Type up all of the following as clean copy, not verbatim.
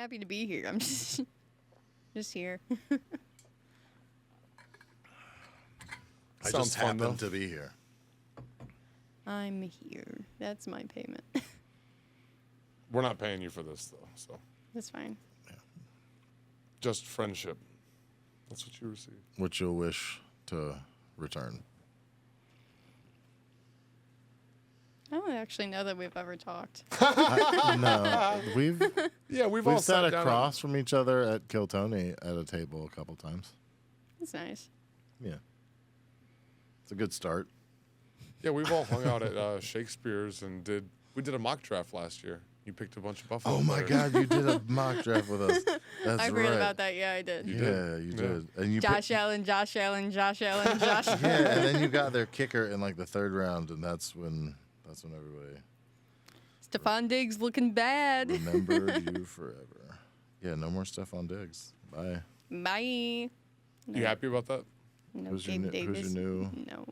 happy to be here. I'm just here. I Sounds just fun, happened though. to be here. I'm here. That's my payment. We're not paying you for this, though, so That's fine. just friendship. That's what you receive. Which you'll wish to return. I don't actually know that we've ever talked. No, we've We've all sat sat down across from each other at Kill Tony at a table a couple times. That's nice. Yeah, it's a good start. We've all hung out at Shakespeare's and we did a mock draft last year. You picked a bunch of Buffalo. Oh my players. God, you did a mock draft with us. That's I right. forgot about that. Yeah, I did. You did. And you Josh Allen, Josh Allen, Josh Allen, Josh Allen. yeah, and then you got their kicker in like the third round, and that's when everybody Stephon Diggs looking bad. remembered you forever. Yeah, no more Stephon Diggs. Bye. Bye. You happy about that? No, Who's your Gabe new- Davis. who's your new- No.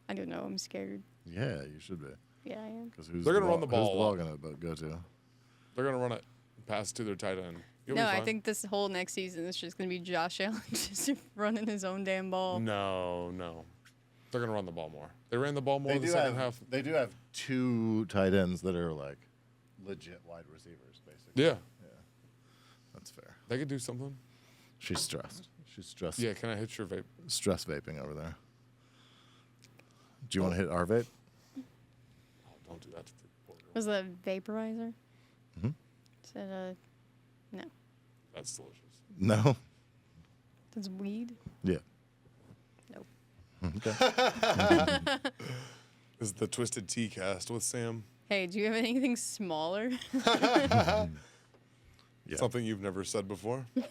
I don't know. I'm scared. Yeah, you should be. Yeah, I am. Because who's They're gonna run the Who's ball the a ball lot. gonna go to? They're going to run it pass to their tight end. You'll be No, I fine. think this whole next season is just going to be Josh Allen just running his own damn ball. No. They're going to run the ball more. They ran the ball more in the second half. They do have two tight ends that are like legit wide receivers, basically. Yeah. That's fair. They could do something. She's stressed. She's stressed. Yeah, can I hit your vape? Stress vaping over there. Do you want to hit our vape? Oh, don't do that to the reporter. Was that a vaporizer? Mhm. Said, no. That's delicious. No. That's weed? Yeah. Nope. Okay. This is the Twisted Tea cast with Sam. Hey, do you have anything smaller? Yeah. Something you've never said before. Do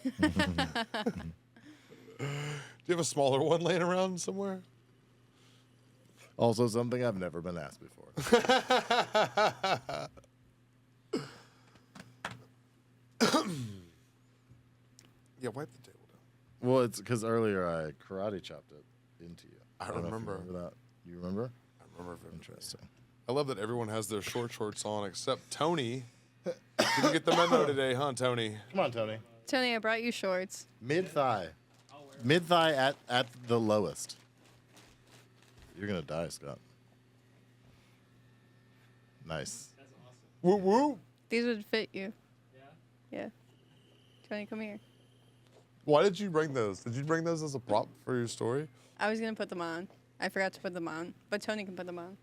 you have a smaller one laying around somewhere? Also, something I've never been asked before. Yeah, wipe the table down. Well, it's because earlier I karate chopped it into you. I don't know if you remember. that. You remember? I remember vividly. Interesting. I love that everyone has their shorts on except Tony. Didn't get the memo today, huh, Tony? Come on, Tony. Tony, I brought you shorts. Mid thigh. Mid thigh at the lowest. You're gonna die, Scott. Nice. Woo woo. These would fit you. Yeah? Tony, come here. Why did you bring those? Did you bring those as a prop for your story? I was going to put them on. I forgot to put them on. But Tony can put them on.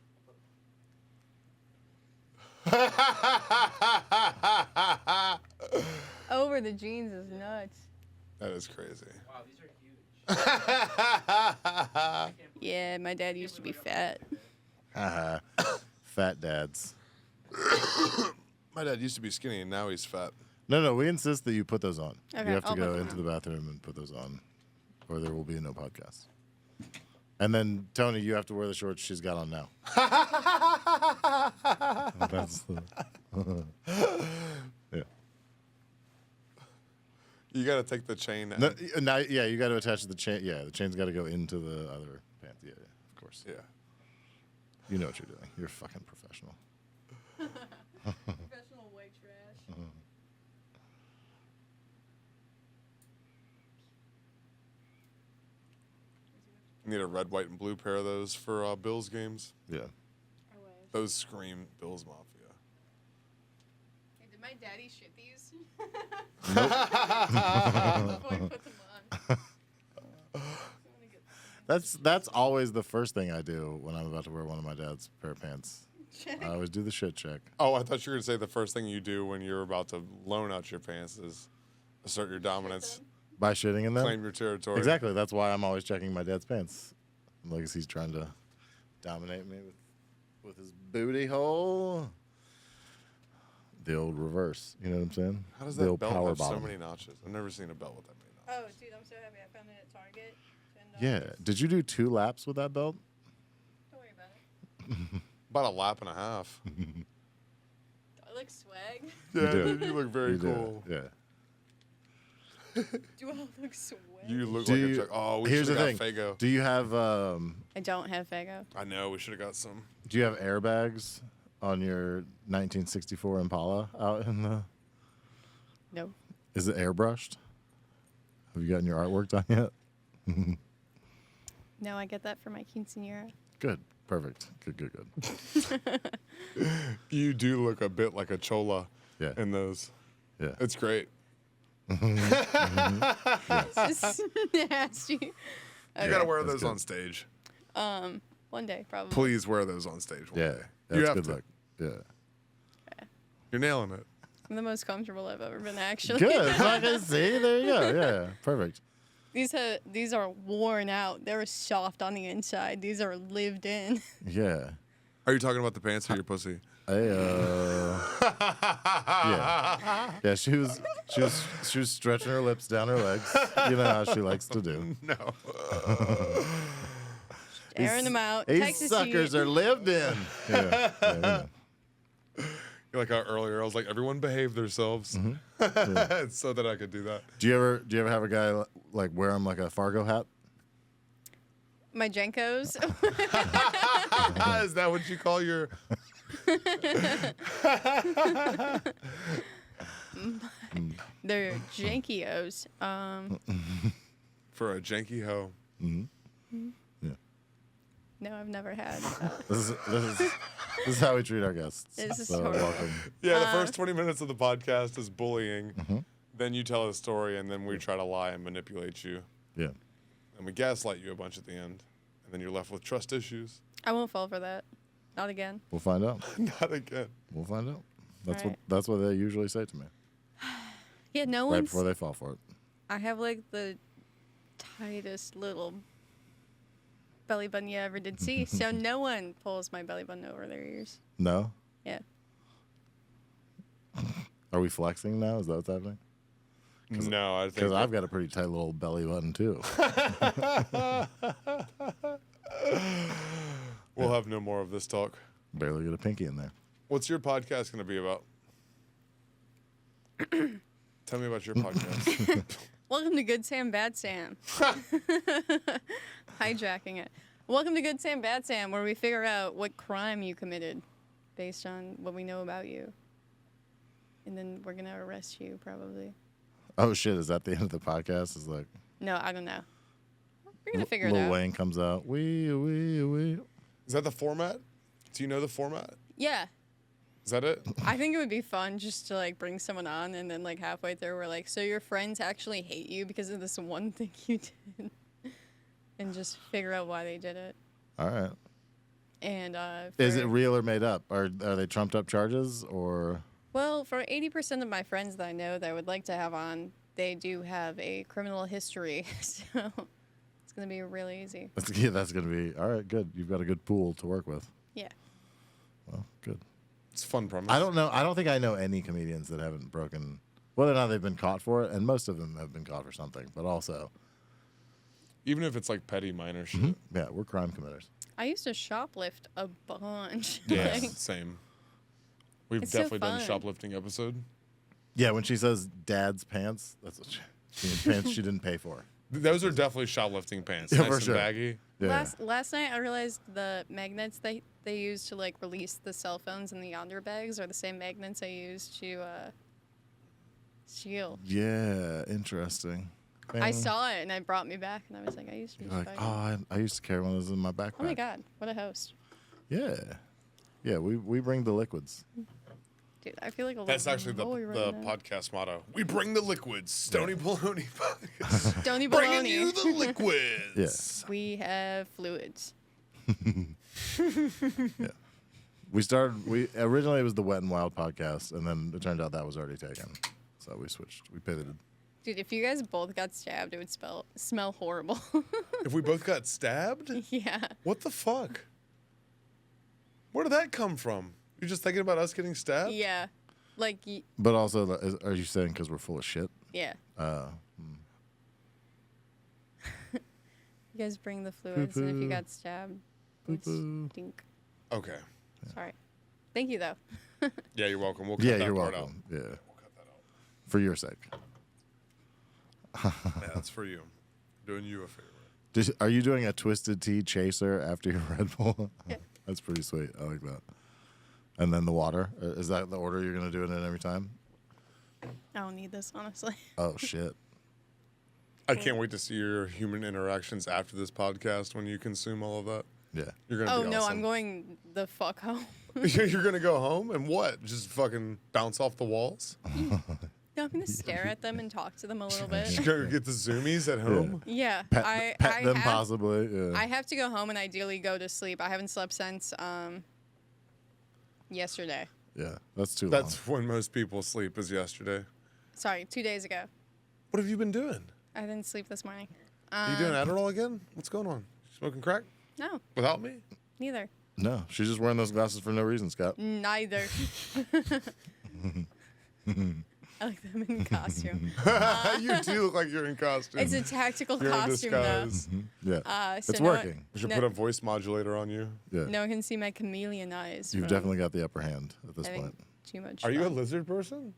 Over the jeans is nuts. That is crazy. Wow, these are huge. Yeah, my dad used to be fat. Haha. Fat dads. My dad used to be skinny and now he's fat. No, we insist that you put those on. Okay, you have to I'll put go them into on. the bathroom and put those on, or there will be no podcast. And then, Tony, you have to wear the shorts she's got on now. That's yeah. You got to take the chain. No, now, yeah, you got to attach the chain. Yeah, the chain's got to go into the other pants. Yeah, of course. Yeah. You know what you're doing. You're a fucking professional. Professional white trash. Need a red, white, and blue pair of those for Bills games. Yeah. Those scream Bills Mafia. Hey, did my daddy shit these? Nope. Before I put them on. That's always the first thing I do when I'm about to wear one of my dad's pair of pants. I always do the shit check. Oh, I thought you were going to say the first thing you do when you're about to loan out your pants is assert your dominance, By shitting in them? claim your territory. Exactly. That's why I'm always checking my dad's pants. Like he's trying to dominate me with his booty hole. The old reverse. You know what I'm saying? How does the that old belt power have bottom. so many notches? I've never seen a belt with that many Oh, notches. dude, I'm so happy I found it at Target. Yeah. Did you do 2 laps with that belt? Don't worry about it. About a lap and a half. Do I look swag? Yeah, do. dude, you look very You do. cool. Yeah. Do I look swag? You look Do like you- a Oh, we Here's should the have thing. got Fago. Do you have I don't have Fago. I know, we should have got some. do you have airbags on your 1964 Impala out in the No. Is it airbrushed? Have you gotten your artwork done yet? No, I get that for my quinceañera. Good. Perfect. Good. You do look a bit like a chola Yeah. in those. Yeah. It's great. It's nasty. You Okay. gotta wear that's those good. on stage. One day, probably. Please wear those on stage. One Yeah. day. That's You have good to. luck. Yeah. You're nailing it. I'm the most comfortable I've ever been, actually. Good. Fucking see? There you go. Yeah. Perfect. These are worn out. They're soft on the inside. These are lived in. Yeah. Are you talking about the pants or your pussy? Yeah. She was stretching her lips down her legs. You know how she likes to do. No. Airing them out. These Texas suckers heat. are lived in. Yeah. We know. Like how earlier I was like, everyone behave themselves, so that I could do that. Do you ever have a guy like wear him like a Fargo hat? My Jenkos. Is that what you call your? They're Jankios. For a janky hoe. No, I've never had. This is how we treat our guests. This is so horrible. welcome. Yeah, the first 20 minutes of the podcast is bullying. Then you tell a story, and then we try to lie and manipulate you. Yeah. And we gaslight you a bunch at the end. And then you're left with trust issues. I won't fall for that. Not again. We'll find out. Not again. We'll find out. Alright. That's what they usually say to me Yeah, no right one's. before they fall for it. I have like the tightest little belly button you ever did see. So no one pulls my belly button over their ears. No? Yeah. Are we flexing now? Is that what's happening? No, I think. Because I've got a pretty tight little belly button too. We'll have no more of this talk. Barely get a pinky in there. What's your podcast going to be about? Tell me about your podcast. Welcome to Good Sam, Bad Sam. Hijacking it. Welcome to Good Sam, Bad Sam, where we figure out what crime you committed based on what we know about you. And then we're going to arrest you, probably. Oh shit! Is that the end of the podcast? Is like No, I don't know. We're going to figure it Lil out. Wayne comes out. Wee. Is that the format? Do you know the format? Yeah. Is that it? I think it would be fun just to like bring someone on and then like halfway through we're like, so your friends actually hate you because of this one thing you did, and just figure out why they did it. All right. And Is it real or made up? Are they trumped up charges or? Well, for 80% of my friends that I know that I would like to have on, they do have a criminal history, so it's gonna be really easy. That's gonna be all right. Good. You've got a good pool to work with. Yeah. Well, good. It's a fun premise. I don't know. I don't think I know any comedians that haven't broken, whether or not they've been caught for it, and most of them have been caught for something. But also, Even if it's like petty minor shit. yeah, we're crime committers. I used to shoplift a bunch. Yeah, Like, same. We've It's so definitely done a fun. shoplifting episode. Yeah, when she says dad's pants, that's what she means pants she didn't pay for. Those are definitely shoplifting pants. Yeah, Nice for and sure. baggy. Yeah. Last night I realized the magnets they use to like release the cell phones in the yonder bags are the same magnets I use to steal. Yeah, interesting. I Bang. saw it and it brought me back and I was like, I used to be You're like, fucking- I used to carry one of those in my backpack. Oh my god, what a host. Yeah. Yeah, we bring the liquids. Dude, I feel like a That's little actually the boy right now. podcast motto. We bring the liquids. Stony Baloney podcast. Stoney Bringing you Baloney. the liquids. Yes. We have fluids. We originally it was the Wet and Wild podcast, and then it turned out that was already taken. So we switched. We pivoted. Dude, if you guys both got stabbed, it would smell horrible. If we both got stabbed? Yeah. What the fuck? Where did that come from? You're just thinking about us getting stabbed? Yeah. Like, But also, are you saying because we're full of shit? yeah. You guys bring the fluids, and if you got stabbed, it would Poo-poo. stink. Okay. Sorry. Thank you, though. Yeah, you're welcome. We'll cut Yeah, that you're part welcome. Yeah, out. We'll cut that out. for your sake. Yeah, that's for you. Doing you a favor. Are you doing a Twisted Tea chaser after your Red Bull? Yeah. That's pretty sweet. I like that. And then the water. Is that the order you're going to do it in every time? I don't need this, honestly. Oh shit. I can't wait to see your human interactions after this podcast when you consume all of that. Yeah. You're gonna Oh be no, awesome. I'm going the fuck home. You're gonna go home and what? Just fucking bounce off the walls? No, I'm gonna stare at them and talk to them a little bit. Just go get the zoomies at home? Yeah, Pet, I them have, possibly. Yeah. I have to go home and ideally go to sleep. I haven't slept since yesterday. Yeah. That's too That's long. when most people sleep, is yesterday. Sorry, 2 days ago. What have you been doing? I didn't sleep this morning. Are you doing Adderall again? What's going on? Smoking crack? No, Without me? neither. No, she's just wearing those glasses for no reason, Scott. Neither. I like them in costume. You do look like you're in costume. It's a tactical You're in costume, though. disguise. Yeah. So it's no- working. We should No- put a voice modulator on you. Yeah. No one can see my chameleon eyes. You've from definitely got the upper hand at this having point. too much Are you a fun. lizard person?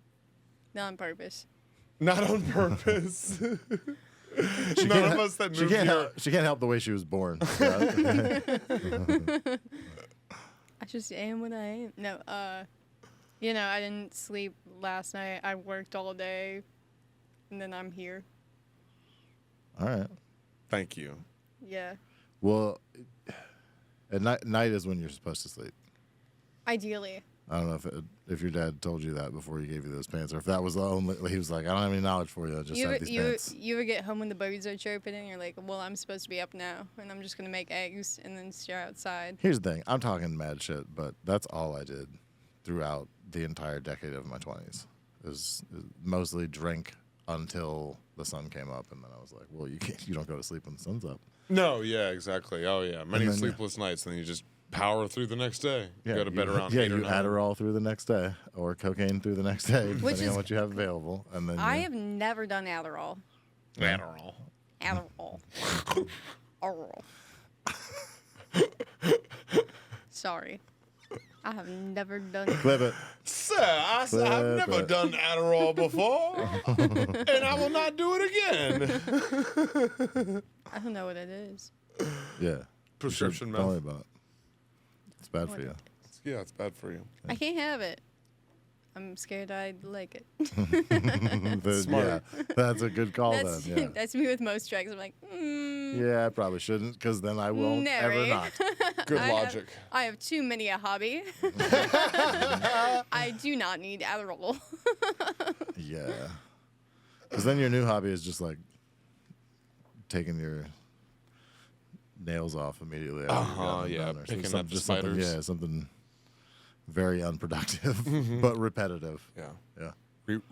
Not on purpose. Not on purpose. She None can't- of us that she moved can't here. help, she can't help the way she was born. Scott. I just am what I am. No, you know, I didn't sleep last night. I worked all day, and then I'm here. All right. Thank you. Yeah. Well, at night is when you're supposed to sleep. Ideally. I don't know if your dad told you that before he gave you those pants, or if that was the only. He was like, I don't have any knowledge for you. I just have these pants. You ever get home when the birds are chirping and you're like, well, I'm supposed to be up now, and I'm just gonna make eggs and then stare outside. Here's the thing. I'm talking mad shit, but that's all I did throughout the entire decade of my 20s. Is mostly drink until the sun came up, and then I was like, well, you don't go to sleep when the sun's up. No, yeah, exactly. Oh, yeah. Many And then- sleepless nights, and then you just power through the next day. You go to bed around yeah, 8 or you 9. Adderall through the next day, or cocaine through the next day, depending is- on what you have available. And then I have never done Adderall. Adderall. Adderall. Adderall. Sorry. I have never done it. clip it. Sir, I've Flip never it. done Adderall before, and I will not do it again. I don't know what it is. Yeah. Prescription Don't worry meth. about it. It's bad for What you. it Yeah, it's bad for you. I can't have it. I'm scared I'd like it. Smart. Yeah, that's a good call That's, then. Yeah. that's me with most drugs. I'm like, Yeah, I probably shouldn't, because then I won't No, ever right? not. Good I logic. I have too many a hobby. I do not need Adderall. Yeah. Because then your new hobby is just like taking your nails off immediately. After you've gotten them yeah, done, or picking some- at the just something, spiders. yeah, something very unproductive but repetitive. Yeah. Yeah.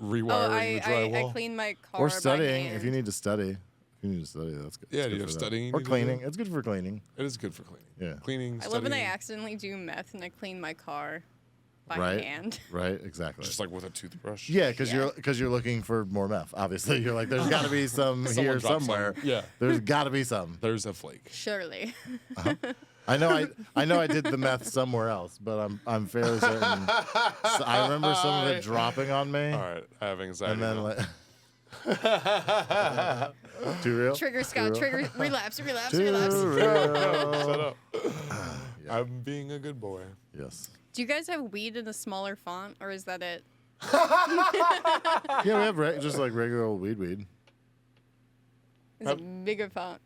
Rewiring Oh, the I drywall. clean my car Or by studying. hand. If you need to study. If you need to study, that's good. Yeah, It's do good you have for that. studying you Or need to cleaning. do? It's good for cleaning. It is good for cleaning. Yeah. Cleaning, I love when I studying, accidentally do meth and I clean my car by Right. hand. Right. Exactly. just like with a toothbrush. Yeah, because Yeah. you're looking for more meth. Obviously, you're like, there's got to be some Someone here dropped somewhere. some. Yeah. There's got to be some. There's a flake. Surely. I know I did the meth somewhere else, but I'm fairly certain. So I remember some of it dropping on me, All right, I have anxiety. and then now. like, too real. Trigger, Scott. Too real? Trigger. Relapse. Relapse. Too Relapse. real. Shut up. I'm being a good boy. Yes. Do you guys have weed in a smaller font, or is that it? Yeah, we have just like regular old weed. Is it bigger font?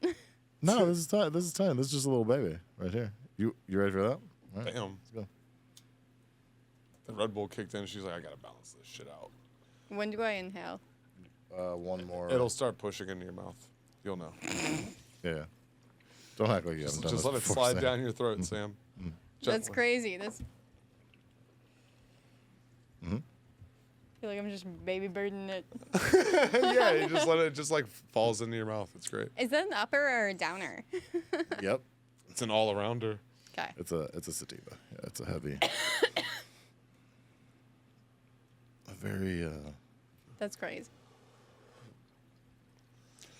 No, this is tiny. This is tiny. This is just a little baby right here. You ready for that? All right, Damn. let's go. The Red Bull kicked in. She's like, I gotta balance this shit out. When do I inhale? One more. It'll start pushing into your mouth. You'll know. Yeah. Don't act like you haven't done Just this let it before, slide Sam. down your throat, Sam. That's Gently. crazy. That's. Mhm. I feel like I'm just baby birding it. Yeah, you just let it just like falls into your mouth. It's great. Is that an upper or a downer? Yep. It's an all arounder. Okay. It's a sativa. Yeah, it's a heavy. A very That's crazy.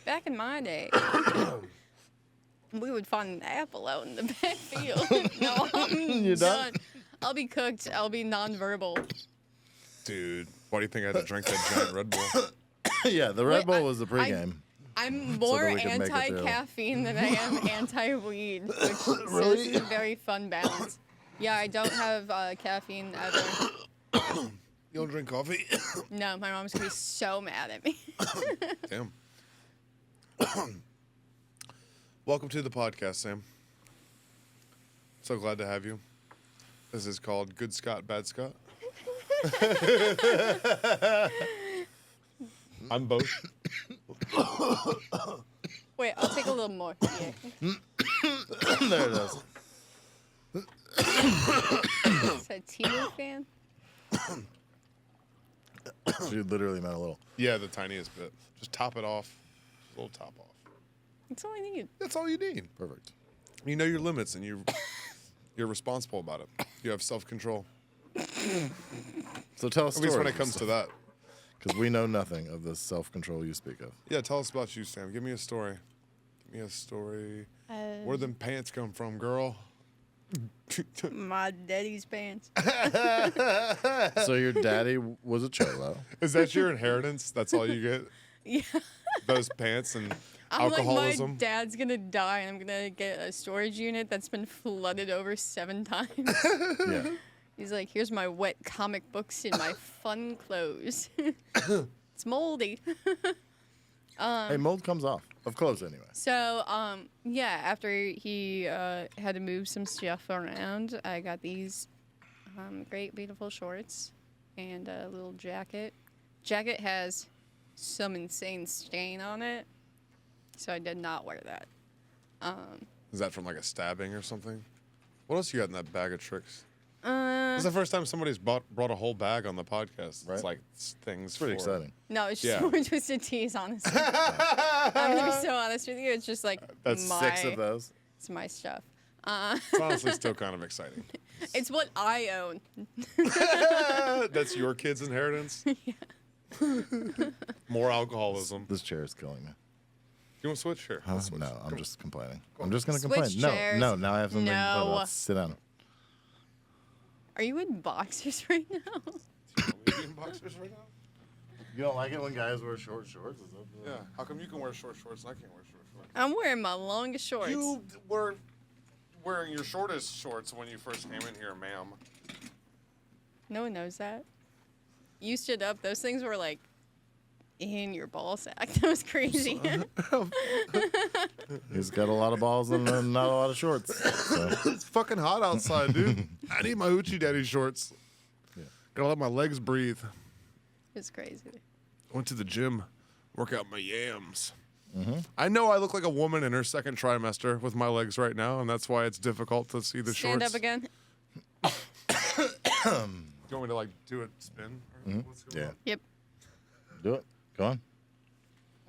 Back in my day, we would find an apple out in the backfield. No, I'm You done? done. I'll be cooked. I'll be nonverbal. Dude, why do you think I had to drink that giant Red Bull? yeah. The Red Wait, Bull was the pregame. I'm more we can make it through. anti-caffeine than I am anti-weed, which so Really? this is a very fun balance. Yeah, I don't have caffeine ever. You don't drink coffee? No, my mom's gonna be so mad at me. Damn. Welcome to the podcast, Sam. So glad to have you. This is called Good Scott, Bad Scott. I'm both. Wait, I'll take a little more. Yeah. There it is. Is that a T-Move fan? She literally meant a little. Yeah, the tiniest bit. Just top it off. Just a little top off. That's all I need. That's all you need. Perfect. You know your limits, and you're responsible about it. You have self-control. So tell us At least when it comes to that. Because we know nothing of the self-control you speak of. Yeah, tell us about you, Sam. Give me a story. Give me a story. Where them pants come from, girl? My daddy's pants. So your daddy was a cholo. Is that your inheritance? That's all you get? Yeah. Those pants and I'm alcoholism? like, my dad's gonna die, and I'm gonna get a storage unit that's been flooded over 7 times. Yeah. He's like, here's my wet comic books and my fun clothes. It's moldy. Hey, mold comes off of clothes anyway. So, yeah, after he had to move some stuff around, I got these great, beautiful shorts and a little jacket. Jacket has some insane stain on it, so I did not wear that. Is that from like a stabbing or something? What else you got in that bag of tricks? Uh, This is the first time somebody's brought a whole bag on the podcast. Right. It's like things. It's pretty for- exciting. no, it's just Yeah. more twisted tees, honestly. I'm gonna be so honest with you. It's just like That's my, 6 of those. It's my stuff. It's honestly still kind of exciting. It's what I own. That's your kid's inheritance. More alcoholism. This chair is killing me. You want to switch here? Huh? Let's switch. No, Come I'm on. just complaining. I'm just going to Switch complain. chairs. No, now I have something to complain No. about. Sit down. Are you in boxers right now? Are we in boxers right now? You don't like it when guys wear short shorts? Is that Yeah. How come you can wear short shorts and I can't wear short shorts? I'm wearing my longest shorts. You were wearing your shortest shorts when you first came in here, ma'am. No one knows that. You stood up. Those things were like in your ball sack. That was crazy. He's got a lot of balls and not a lot of shorts. So. It's fucking hot outside, dude. I need my Hoochie Daddy shorts. Yeah. Gotta let my legs breathe. It's crazy. Went to the gym, work out my yams. Mm-hmm. I know I look like a woman in her second trimester with my legs right now, and that's why it's difficult to see the Stand shorts. up again. You want me to like do a spin? Or what's going Yeah. on? Yep. Do it. Go on.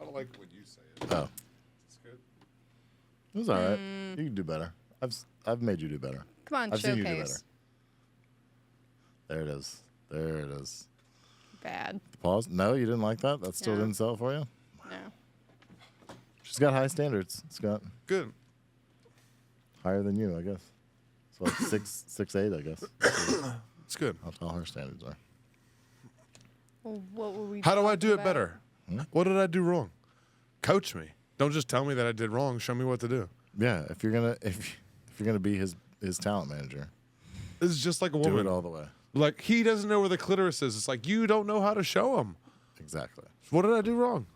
I don't like when you say it. Oh. It's good. It was all right. You can do better. I've made you do better. Come on, I've seen you do better. showcase. There it is. There it is. Bad. Pause. No, you didn't like that? That still No. didn't sell it for you? No. She's got high standards. Scott. Good. Higher than you, I guess. So like 6'8", I guess. It's good. How tall her standards are. Well, what were we How do I talking do it about? better? What did I do wrong? Coach me. Don't just tell me that I did wrong. Show me what to do. Yeah, if you're gonna be his talent manager, This is just like a do woman. it all the way. Like he doesn't know where the clitoris is. It's like you don't know how to show him. Exactly. What did I do wrong?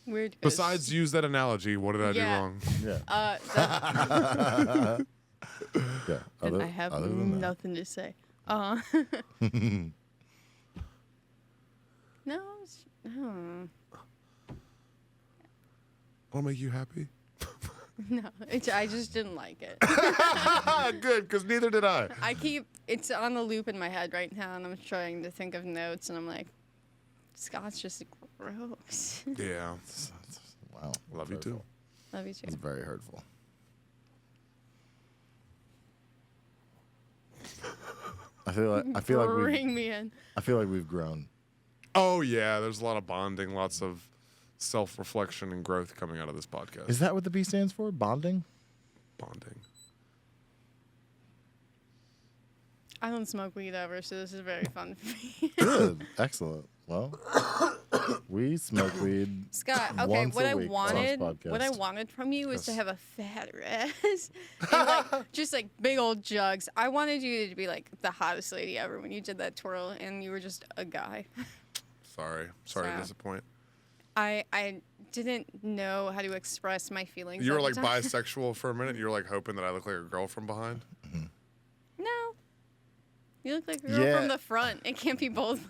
Weird. 'cause- Besides use that analogy, what did I do Yeah. wrong? Yeah. that, Yeah. then I have other than that. nothing to say. No. No. Want to make you happy? No. I just didn't like it. Good, because neither did I. It's on a loop in my head right now, and I'm trying to think of notes, and I'm like, Scott's just gross. Yeah. Wow. Love you too. Love you too. It's very hurtful. I feel Bring me in. we've grown. Oh yeah, there's a lot of bonding, lots of self-reflection and growth coming out of this podcast. Is that what the B stands for? Bonding? Bonding. I don't smoke weed ever, so this is very fun for me. Good. Excellent. Well, We smoke weed. Scott, okay, once what a I week wanted, on this what I podcast. wanted from you was to Yes. have a fat ass and like just like big old jugs. I wanted you to be like the hottest lady ever when you did that twirl, and you were just a guy. Sorry to So- disappoint. I didn't know how to express my feelings. You were at like the time. bisexual for a minute. You were like hoping that I look like a girl from behind. No, you look like a girl Yeah. from the front. It can't be both.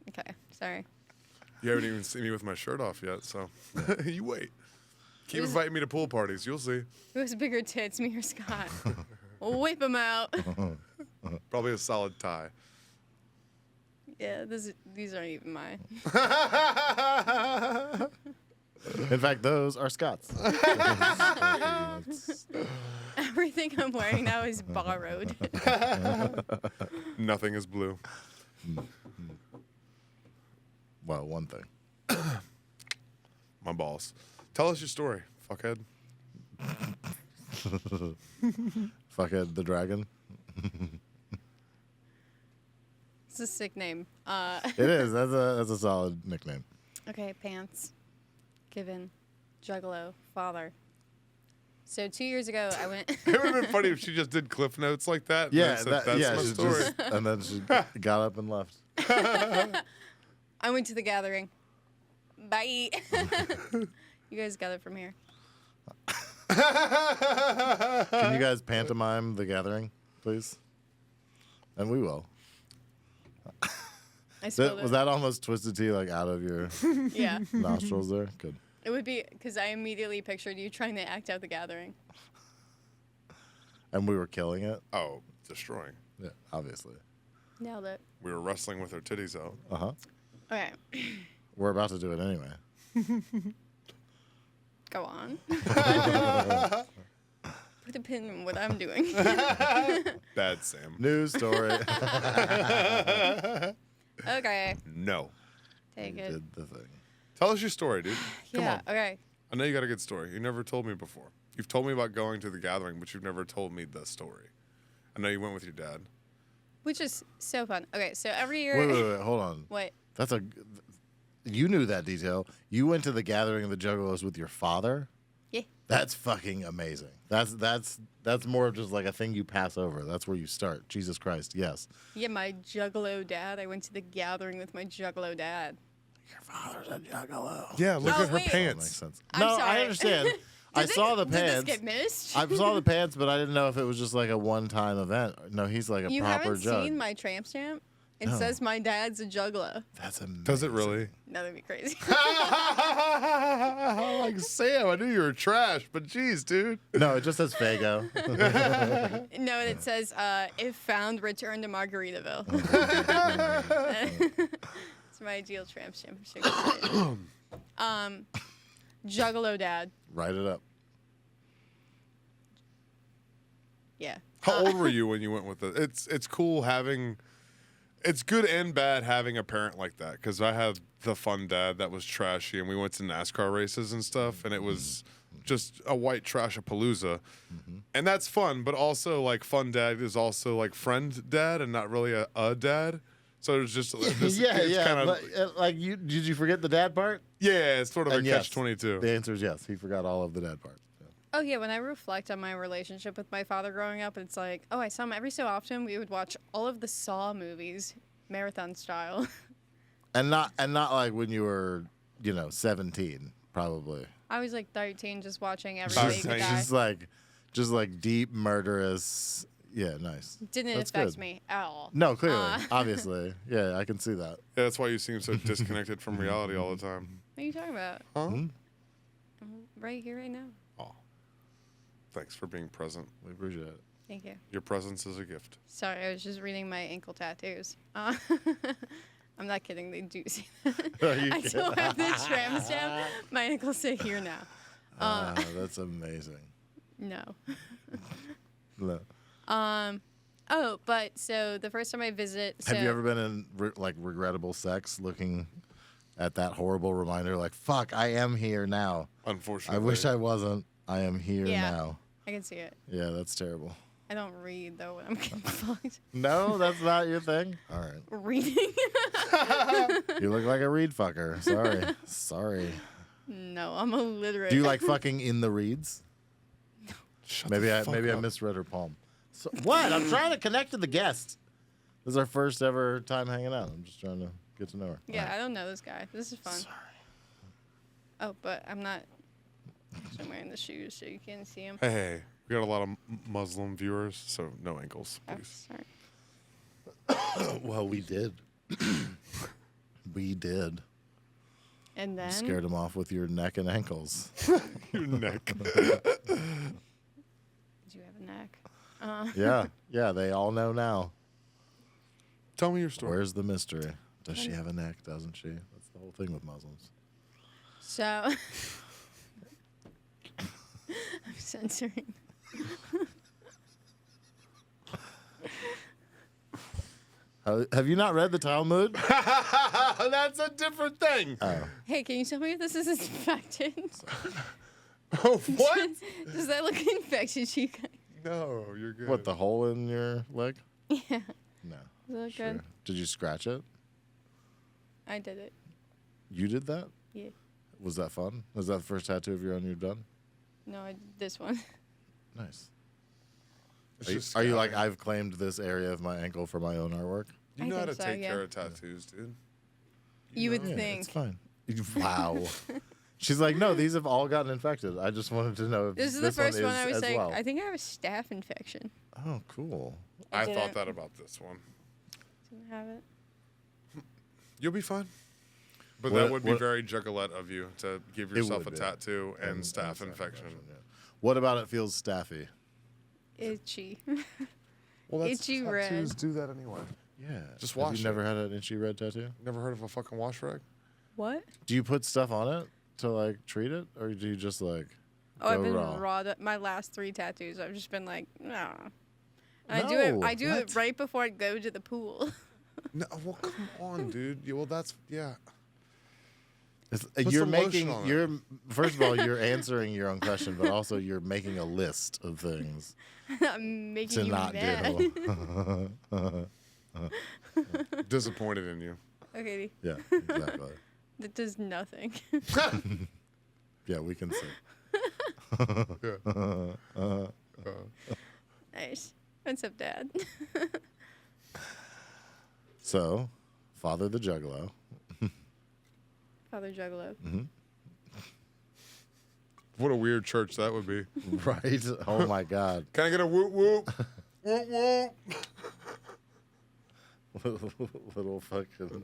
Okay, sorry. You haven't even seen me with my shirt off yet, so you wait. Keep It was- inviting me to pool parties. You'll see. Who has bigger tits, me or Scott? Whip them out. Probably a solid tie. Yeah, these aren't even mine. In fact, those are Scott's. Everything I'm wearing now is borrowed. Nothing is blue. Well, one thing. My balls. Tell us your story, fuckhead. Fuckhead the dragon. It's a sick name. It is. That's a solid nickname. Okay, pants. Given. Juggalo. Father. So 2 years ago, I went. It would have been funny if she just did cliff notes like that. And Yeah, then said, that's yeah. my She story. just, and then she got up and left. I went to the gathering. Bye. You guys gather from here. Can you guys pantomime the gathering, please? And we will. I spilled Was it. that almost twisted tea like out of your Yeah. nostrils there? Good. It would be because I immediately pictured you trying to act out the gathering. And we were killing it. Oh, destroying. Yeah, obviously. Nailed it. We were wrestling with our titties out. Uh huh. Okay. We're about to do it anyway. Go on. Put a pin in what I'm doing. Bad Sam. News story. Okay. No. Take You it. did the thing. Tell us your story, dude. Come Yeah. on. Okay. I know you got a good story. You never told me before. You've told me about going to the gathering, but you've never told me the story. I know you went with your dad. Which is so fun. Okay. So every year. Wait. Hold on. What? That's a. You knew that detail. You went to the gathering of the Juggalos with your father. Yeah. That's fucking amazing. That's more of just like a thing you pass over. That's where you start. Jesus Christ. Yes. Yeah. My Juggalo dad. I went to the gathering with my Juggalo dad. Your father's a Juggalo. Yeah, look Oh, at her wait. That makes pants. sense. I'm No, sorry. I understand. I saw the Did pants. this get missed? I saw the pants, but I didn't know if it was just like a one-time event. No, he's like a You proper haven't jug. seen my tramp stamp? It No. says my dad's a Juggalo. That's amazing. Does it really? No, that'd be crazy. Like Sam, I knew you were trash, but geez, dude. No, it just says Fago. No, it says, if found, return to Margaritaville. It's my ideal tramp stamp. Juggalo dad. Write it up. Yeah. How old were you when you went with it? It's cool having. It's good and bad having a parent like that because I had the fun dad that was trashy, and we went to NASCAR races and stuff, and it was just a white trash-a-palooza, and that's fun. But also, like, fun dad is also like friend dad and not really a dad. So it was just this, Yeah. Kinda, But, like you, did you forget the dad part? yeah, it's sort of And a yes, catch-22. The answer is yes. He forgot all of the dad parts. Yeah. Oh, yeah, when I reflect on my relationship with my father growing up, it's like, oh, I saw him every so often. We would watch all of the Saw movies, marathon style. And not like when you were, 17, probably. I was like 13 just watching everybody Just- die. Just like deep murderous. Yeah, nice. Didn't That's affect good. me at all. No, clearly, obviously, yeah, I can see that. Yeah, that's why you seem so disconnected from reality all the time. What are you talking about? Huh? I'm right here, right now. Oh, thanks for being present. We appreciate it. Thank you. Your presence is a gift. Sorry, I was just reading my ankle tattoos. I'm not kidding. They do say that. Are you I still kidding? have the tram stamp. My ankles say here now. That's amazing. No. No. Oh, but so the first time I visit. So, Have you ever been in regrettable sex, looking at that horrible reminder, like, fuck, I am here now. Unfortunately, I wish I wasn't. I am here Yeah. now. I can see it. Yeah, that's terrible. I don't read though when I'm getting fucked. No, that's not your thing. All right. Reading? You look like a reed fucker. Sorry. No, I'm illiterate. Do you like fucking in the reeds? Maybe I up. misread her palm. So, what? I'm trying to connect to the guest. This is our first ever time hanging out. I'm just trying to get to know her. Yeah, All right. I don't know this guy. This is fun. Sorry. Oh, but I'm not. I'm wearing the shoes so you can't see him. Hey, we got a lot of Muslim viewers, so no ankles, Oh, please. sorry. Well, we did. We did. And then. You scared him off with your neck and ankles. Your neck. Do you have a neck? Yeah, they all know now. Tell me your story. Where's the mystery? Does she have a neck? Doesn't she? That's the whole thing with Muslims. So. I'm censoring. Have you not read the Talmud? That's a different thing. Oh. Hey, can you tell me if this is infected? Oh, what? Does that look infected to you guys? No, you're good. What, the hole in your leg? Yeah. No. Does that look Sure. good? Did you scratch it? I did it. You did that? Yeah. Was that fun? Was that the first tattoo of your own you've done? No, I did this one. Nice. It's Are you just like, scouting. I've claimed this area of my ankle for my own artwork? You I know how to think so, take yeah. care of tattoos, dude. You would Yeah, think. it's fine. Wow. She's like, no, these have all gotten infected. I just wanted to know if This is the first one I was as like, well. I think I have a staph infection. Oh, cool. I didn't- thought that about this one. Didn't have it. You'll be fine. But What- that would be what- very juggalette of you to give It yourself a would be. tattoo and And staph staph infection. yeah. What about it feels staffy? Itchy. Well, Itchy red. tattoos do that anyway. Yeah. Just Have wash you it. never had an itchy red tattoo? Never heard of a fucking wash rag? What? Do you put stuff on it to like treat it, or do you just like? Oh, I've go been raw? raw. My last 3 tattoos, I've just been like, nah. And I do it what? right before I go to the pool. No, well, come on, dude. Well, that's yeah. You're some lotion making. on it. You're first of all, you're answering your own question, but also you're making a list of things I'm making to you not mad. do. Disappointed in you. Okay, Yeah, exactly. that does nothing. Yeah, we can see. Nice. What's up, Dad? So, Father the Juggalo. Father Juggalo. What a weird church that would be. Right? Oh my God. Can I get a whoop whoop? Whoop whoop. Little fucking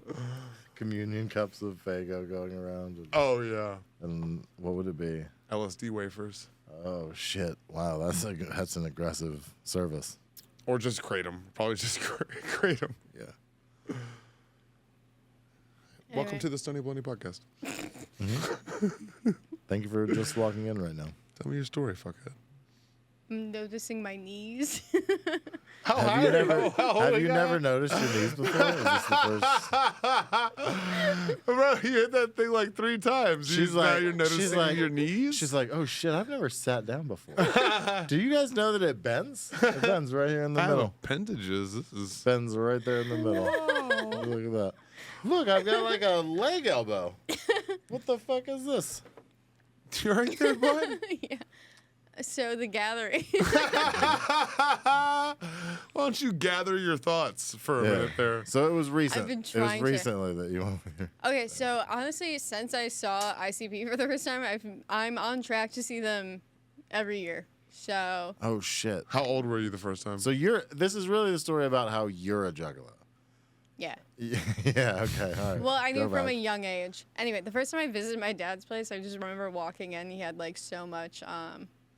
communion cups of Faygo going around. Oh yeah. And what would it be? LSD wafers. Oh shit! Wow, that's an aggressive service. Or just kratom. Probably just kratom. Yeah. Welcome Anyway. to the Stoney Baloney podcast. Thank you for just walking in right now. Tell me your story, fuckhead. I'm noticing my knees. Have you never noticed your knees before? Is this the first? Bro, you hit that thing like 3 times. She's now like- you're noticing she's like- your knees? She's like, oh shit! I've never sat down before. Do you guys know that it bends? It bends right here in the I have middle. appendages. This is Bends right there in the middle. Look at that. Look, I've got like a leg elbow. What the fuck is this? you right there, bud? Yeah. So the gathering. Why don't you gather your thoughts for a minute there? So it was recent. I've been It was trying to. recently that you went here. Okay, so honestly, since I saw ICP for the first time, I'm on track to see them every year. So Oh shit. How old were you the first time? So this is really the story about how you're a juggalo. yeah. Yeah, okay, all right. Well, I knew Go from back. a young age. Anyway, the first time I visited my dad's place, I just remember walking in. He had like so much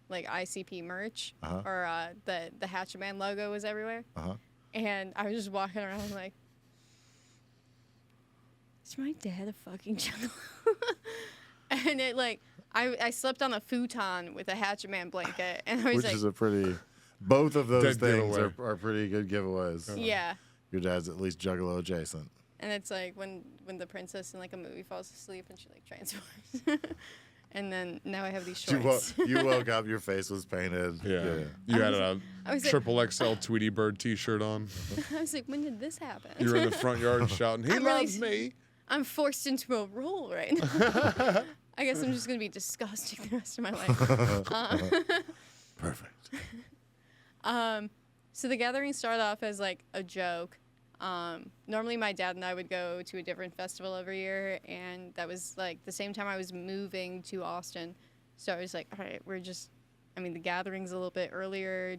like ICP merch, Uh-huh. or the Hatchet Man logo was everywhere. Uh-huh. And I was just walking around like, is my dad a fucking juggalo? And it like, I slept on a futon with a Hatchet Man blanket, and I was Which like, is a pretty both of those Dead things giveaway. are pretty good giveaways. yeah. Your dad's at least juggalo adjacent. And it's like when the princess in like a movie falls asleep and she like transforms. And then now I have these You shorts. woke up, your face was painted. Yeah. You had a I was like- triple XL Tweety Bird T-shirt on. I was like, when did this happen? You were in the front yard shouting, "He I'm really loves me." I'm forced into a role right now. I guess I'm just gonna be disgusting the rest of my life. Perfect. So the gathering started off as like a joke. Normally my dad and I would go to a different festival every year, and that was like the same time I was moving to Austin. So I was like, all right, the gathering's a little bit earlier,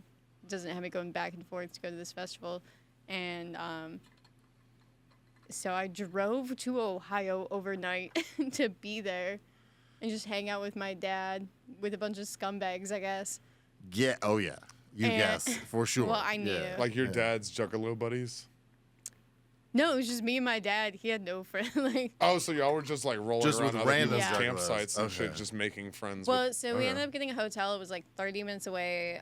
doesn't have me going back and forth to go to this festival. And so I drove to Ohio overnight to be there and just hang out with my dad with a bunch of scumbags, I guess. Yeah. Oh yeah. You And- guess for sure. Well, I knew. Yeah. Like your dad's Juggalo buddies. No, it was just me and my dad. He had no friend. Like, Oh, so y'all were just like rolling Just around with other random people's Yeah. campsites and shit, Okay. just making friends. well, with, so we ended up getting a hotel. It was like 30 minutes away.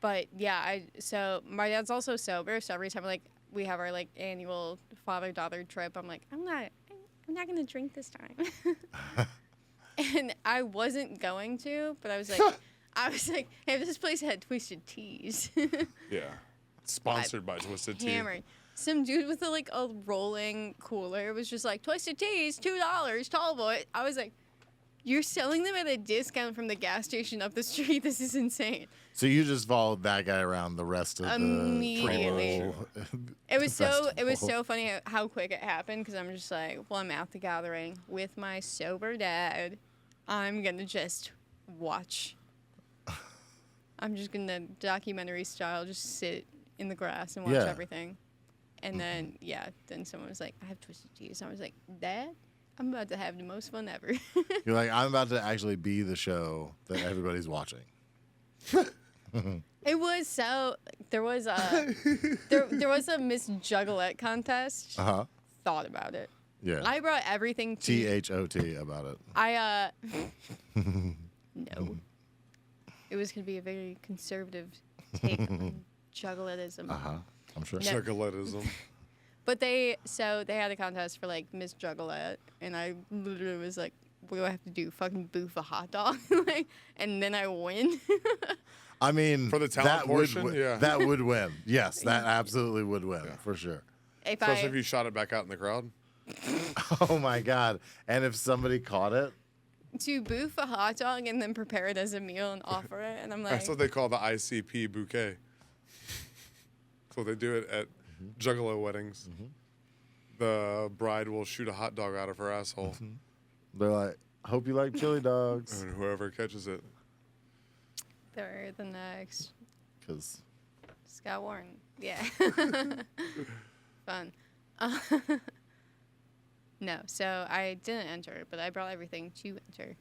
But yeah, so my dad's also sober. So every time we have our like annual father-daughter trip, I'm like, I'm not gonna drink this time. And I wasn't going to, but I was like, hey, this place had Twisted Teas. yeah. Sponsored by Twisted Tea. Hammered. Some dude with a rolling cooler was just like, Twisted Teas, $2, tall boy. I was like, you're selling them at a discount from the gas station up the street. This is insane. So you just followed that guy around the rest of Immediately. It was festival. so funny how quick it happened, because I'm just like, well, I'm at the gathering with my sober dad. I'm gonna just watch. I'm just gonna documentary style just sit in the grass and watch Yeah. everything. And then then someone was like, I have Twisted Teas. I was like, Dad, I'm about to have the most fun ever. You're like, I'm about to actually be the show that everybody's watching. It was so there was a there was a Miss Juggalette contest. Thought about it. Yeah. I brought everything to THOT about it. no. It was gonna be a very conservative take on juggaletism. I'm sure. No. Juggaletism. But they had a contest for like Miss Juggalette, and I literally was like, what do I have to do? Fucking boof a hot dog? Like, and then I win. I mean, For the talent that portion, would, yeah. that would win. Yes, that absolutely would win for sure. Especially if you shot it back out in the crowd. Oh my God! And if somebody caught it, to boof a hot dog and then prepare it as a meal and offer it, and I'm like, That's what they call the ICP bouquet. So they do it at Juggalo weddings. The bride will shoot a hot dog out of her asshole, they're like, "Hope you like chili dogs," and whoever catches it. they're the next because Scott Wharton. Yeah. Fun. No, so I didn't enter, but I brought everything to enter.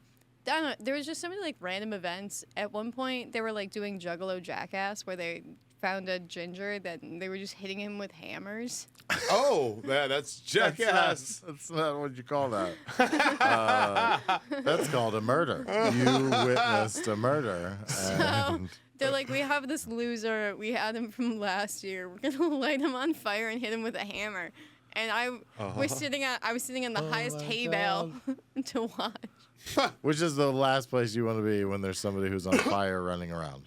I don't know, there was just so many like random events. At one point, they were like doing Juggalo Jackass, where they found a ginger that they were just hitting him with hammers. Oh, that's jackass. That's not what you call that. That's called a murder. You witnessed a murder. So And they're like, we have this loser. We had him from last year. We're gonna light him on fire and hit him with a hammer. And I was sitting on the highest my hay bale to watch. which is the last place you want to be when there's somebody who's on fire running around.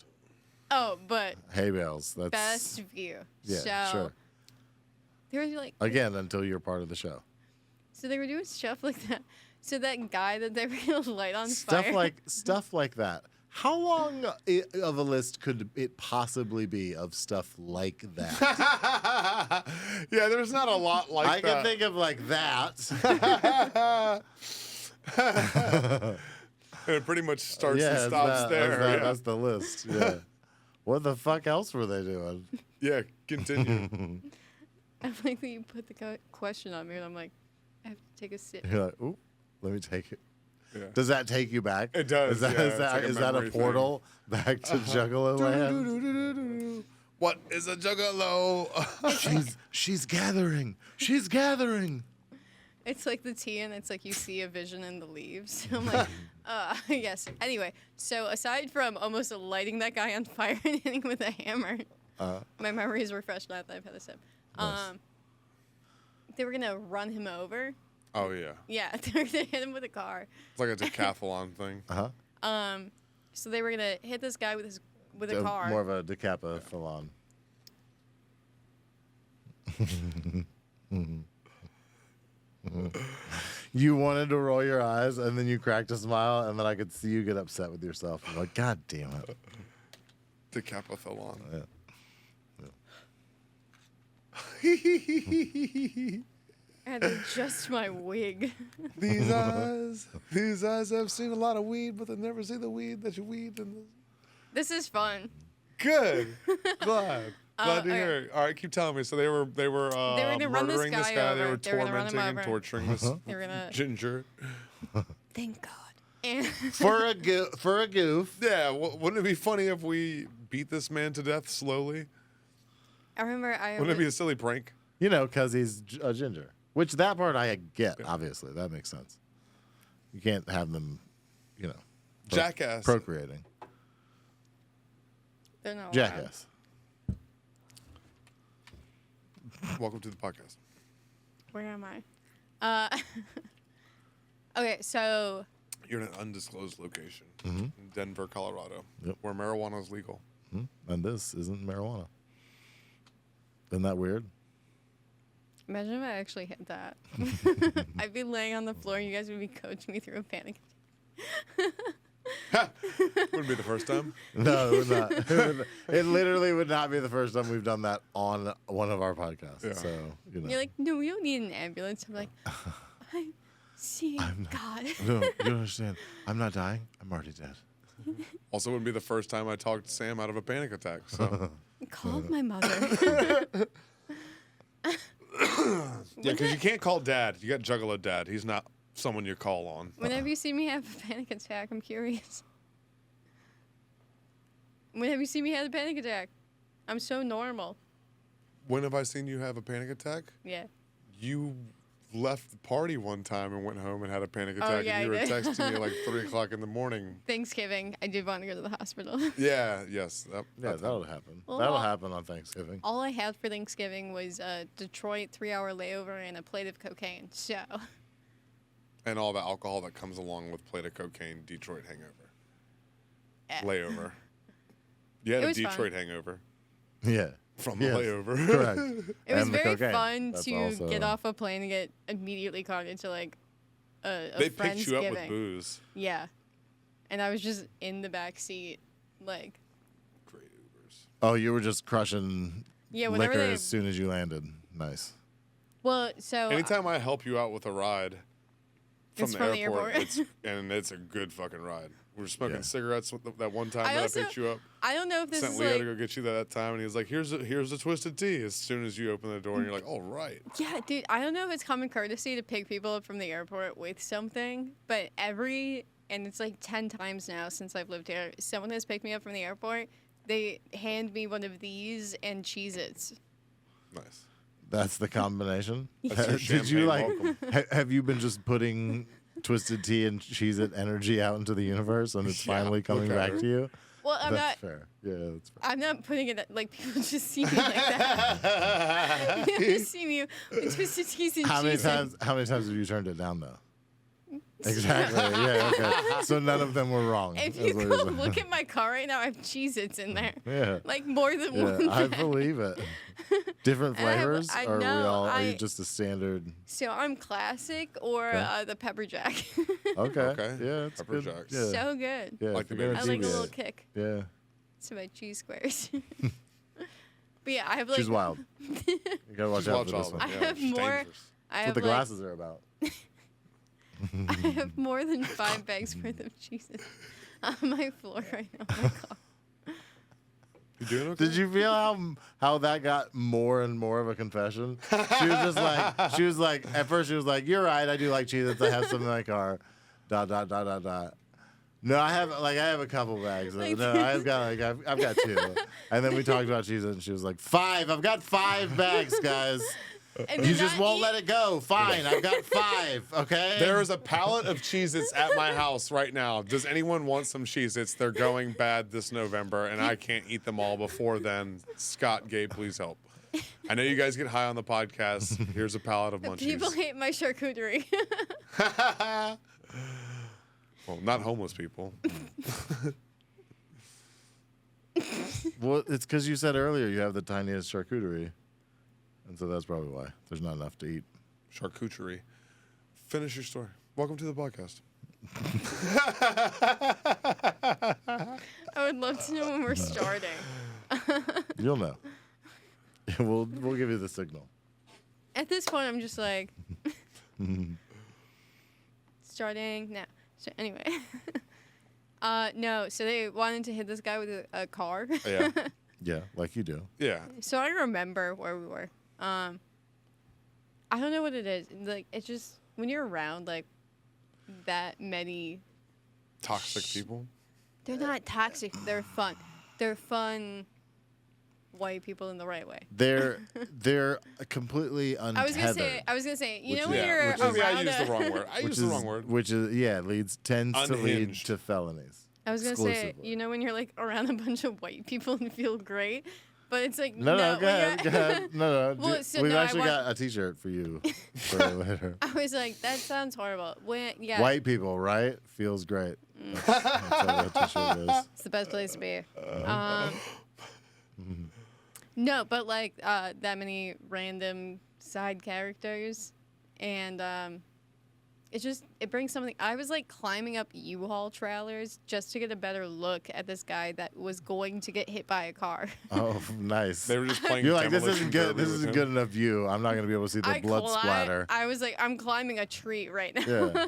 Oh, but Hay bales. That's best view. Yeah, so sure. they were like, Again, until you're part of the show. so they were doing stuff like that. So that guy that they were gonna light on Stuff fire. stuff like that. How long of a list could it possibly be of stuff like that? Yeah, there's not a lot like I that. can think of like that. And it pretty much starts Yeah, and it's stops that- there. That's, that- yeah. that's the list. Yeah. What the fuck else were they doing? Yeah, continue. I'm like, you put the question on me, and I'm like, I have to take a sip. You're like, ooh, let me take it. Yeah. Does that take you back? It does, Is that, yeah, is it's that, like a is that a memory thing. portal back to Juggalo land? What is a juggalo? She's gathering. She's gathering. It's like the tea, and it's like you see a vision in the leaves. I'm like, yes. Anyway, so aside from almost lighting that guy on fire and hitting him with a hammer, my memories were fresh now that I've had a sip. Nice. They were gonna run him over, Oh yeah. Yeah, they were gonna hit him with a car. It's like a decathlon thing. So they were gonna hit this guy with a car. More of a decathlon. You wanted to roll your eyes, and then you cracked a smile, and then I could see you get upset with yourself. I'm like, God damn it. Decathlon. Yeah. I had to adjust my wig. These eyes have seen a lot of weed, but they've never seen the weed that you weed. This is fun. Good. Glad to hear it. All right, keep telling me. So they were gonna run this murdering this guy guy. They over. were They were gonna run him tormenting and over. torturing this They were gonna. ginger. Thank God. And For a goof. Yeah, wouldn't it be funny if we beat this man to death slowly? I remember Wouldn't it be a silly prank? You know, because he's a ginger. Which that part I get, obviously. That makes sense. You can't have them, Jackass. procreating. They're not allowed. Jackass. Welcome to the podcast. Where am I? Okay, so You're in an undisclosed location Mm-hmm. in Denver, Colorado, Yep. where marijuana is legal. And this isn't marijuana. Isn't that weird? imagine if I actually hit that. I'd be laying on the floor and you guys would be coaching me through a panic attack. Wouldn't be the first time. No, it would not. It literally would not be the first time we've done that on one of our podcasts. Yeah. So, You're like, no, we don't need an ambulance. I'm like, I'm seeing God. No, you don't understand. I'm not dying. I'm already dead. Also, wouldn't be the first time I talked Sam out of a panic attack. So Called my mother. yeah, because you can't call Dad. You got Juggalo Dad. He's not someone you call on. Whenever you see me have a panic attack, I'm curious. Whenever you see me have a panic attack, I'm so normal. When have I seen you have a panic attack? Yeah. You left the party one time and went home and had a panic Oh, attack, yeah, and you I were did. texting me at like 3 o'clock in the morning. Thanksgiving, I did want to go to the hospital. Yeah, yes. Yeah, that'll happen. Well, That'll happen on Thanksgiving. All I had for Thanksgiving was a Detroit 3-hour layover and a plate of cocaine. So, And all the alcohol that comes along with plate of cocaine, Detroit hangover. eh. Layover. You had It a was fun. Detroit hangover Yeah. from the Yes. layover. Correct. It was And the very cocaine. fun That's to also- get off a plane and get immediately caught into like a They picked you up with Friendsgiving. booze. Yeah. And I was just in the back seat, like, Great Ubers. Oh, you were just crushing yeah, whenever liquor they. as soon as you landed. Nice. Well, so. Anytime I help you out with a ride from, It's the, from the airport, airport. it's a good fucking ride. We were smoking Yeah. cigarettes that one time I that also- I picked you up. I don't know if this Sent is Leo like. to go get you that time, and he was like, "Here's a twisted tea." As soon as you open the door, and you're like, "Oh right." Yeah, dude, I don't know if it's common courtesy to pick people up from the airport with something, but and it's like 10 times now since I've lived here, someone has picked me up from the airport, they hand me one of these and Cheez-Its. Nice. That's the combination. That's your Did you champagne welcome. have you been just putting Twisted Tea and Cheez-It energy out into the universe, and it's Yeah, finally coming look at back her. to you? Well, I'm That's not. fair. Yeah, that's fair. I'm not putting it like people just see me like that. They just see me with Twisted Teas and How many Cheez-Its. times have you turned it down though? Exactly. Yeah. Okay. So none of them were wrong. If is you what go you're saying. look at my car right now, I have Cheez-Its in there. Yeah. Like more than Yeah, one. I bag. believe it. Different And I have- flavors, I or are we know, all? Are you I- just a standard? So I'm classic or Okay. the pepper jack. Okay. Okay. Yeah, it's Pepper good. Jacks. Yeah. So good. yeah. Like if the you're gonna I Cheez-Its. like a do little it. kick. Yeah. To my cheese squares. But yeah, I have like She's wild. You gotta watch She's out wild for this child. one. I Yeah, have she's more- dangerous. I That's have what the like glasses are about. I have more than 5 bags worth of cheeses on my floor right now. in my car. You doing okay? Did you feel how that got more and more of a confession? She was like, at first she was like, "You're right, I do like Cheez-Its. I have some in my car." ... No, I have a couple bags. Like- No, I've got 2. And then we talked about Cheez-Its, and she was like, 5. I've got 5 bags, guys. And You then just not won't eat- let it go. Fine, I've got 5. Okay. There is a pallet of Cheez-Its at my house right now. Does anyone want some Cheez-Its? They're going bad this November, and I can't eat them all before then. Scott, Gabe, please help. I know you guys get high on the podcast. Here's a pallet of munchies. People hate my charcuterie. Well, not homeless people. Well, it's because you said earlier you have the tiniest charcuterie, and so that's probably why there's not enough to eat. Charcuterie. Finish your story. Welcome to the podcast. I would love to know when we're starting. You'll know. We'll give you the signal. At this point, I'm just like, starting now. So anyway, no. So they wanted to hit this guy with a car. Yeah. Yeah, like you do. Yeah. So I remember where we were. I don't know what it is. Like, it's just when you're around like that many Toxic people. They're not toxic. They're fun. They're fun white people in the right way. They're completely untethered. I was gonna say. You Which know when is- you're which is, around. I used the wrong word. I used the wrong word. Which is tends to lead Unhinged. to felonies. I was gonna say. Exclusively. You know when you're like around a bunch of white people and feel great, but it's like No, go when ahead. you're- Go ahead. No. Well, so We've no, I actually want- got a T-shirt for you for later. I was like, that sounds horrible. Yeah. White people, right? Feels great. That's what that T-shirt is. It's the best place to be. No, but like that many random side characters, and it brings something. I was like climbing up U-Haul trailers just to get a better look at this guy that was going to get hit by a car. Oh, nice. They were just playing. You're like, this Demolition isn't good. Derby This with isn't him. good enough view. I'm not gonna be able to see the blood splatter. I was like, I'm climbing a tree right now. Yeah.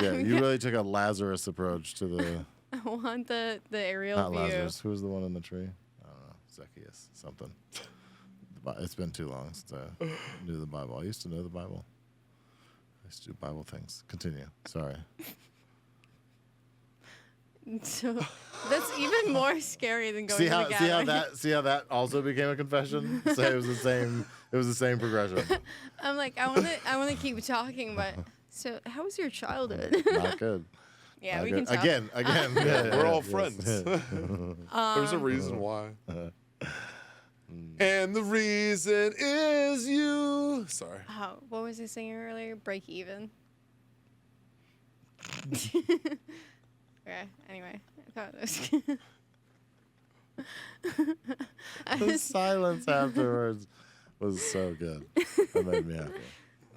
Yeah, you really took a Lazarus approach to the. I want the aerial Not view. Lazarus. Who was the one in the tree? I don't know. Zacchaeus. Something. It's been too long since I knew the Bible. I used to know the Bible. I used to do Bible things. Continue. Sorry. So that's even more scary than going See to how the gathering. see how that also became a confession. So it was the same. It was the same progression. I'm like, I want to keep talking, but so how was your childhood? Not good. Yeah, Not we good. can talk. Again. Yeah, We're all yes. friends. There's a reason why. And the reason is you. Sorry. Oh, what was I saying earlier? Break even. Okay. Anyway, I thought it was. The silence afterwards was so good. That made me happy.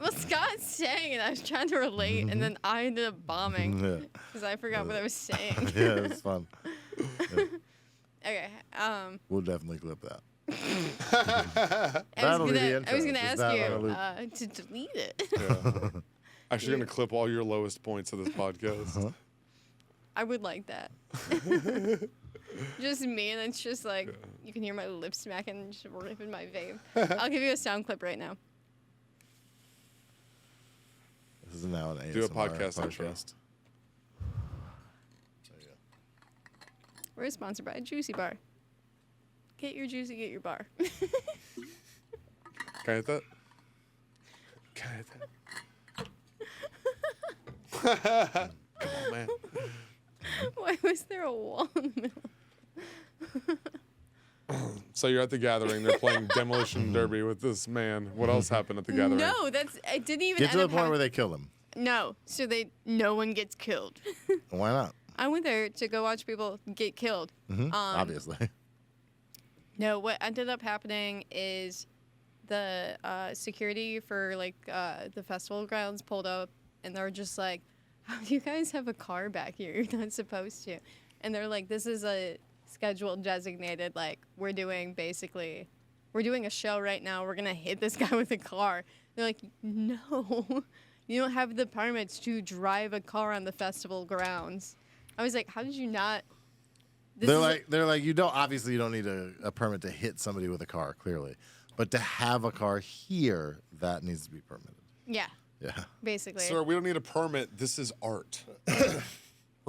Well, Scott sang it. I was trying to relate, and then I ended up bombing Yeah. because I forgot what I was saying. Yeah, it was fun. Yeah. Okay. We'll definitely clip that. I That'll was be the gonna, intro. I was gonna Just ask that you on a loop. to delete it. Yeah. Actually, going to clip all your lowest points of this podcast. I would like that. Just me, and it's just like you can hear my lips smacking and just ripping my vape. I'll give you a sound clip right now. This is now an ASMR Do a podcast intro. There you go. We're sponsored by Juicy Bar. Get your juicy, get your bar. Can I hit that? Can I hit that? Come on, man. Why was there a wall in the middle? So you're at the gathering. They're playing Demolition Derby with this man. What else happened at the gathering? No, I didn't even. Get to end the up point where they kill him. No, so no one gets killed. Why not? I went there to go watch people get killed. Obviously. No, what ended up happening is the security for like the festival grounds pulled up, and they're just like, "How do you guys have a car back here? You're not supposed to." And they're like, "This is a scheduled designated. Like we're doing a show right now. We're gonna hit this guy with a car." They're like, "No, you don't have the permits to drive a car on the festival grounds." I was like, "How did you not?" They're like you don't need a permit to hit somebody with a car, clearly, but to have a car here, that needs to be permitted. Yeah, Yeah. basically. Sir, we don't need a permit. This is art. We're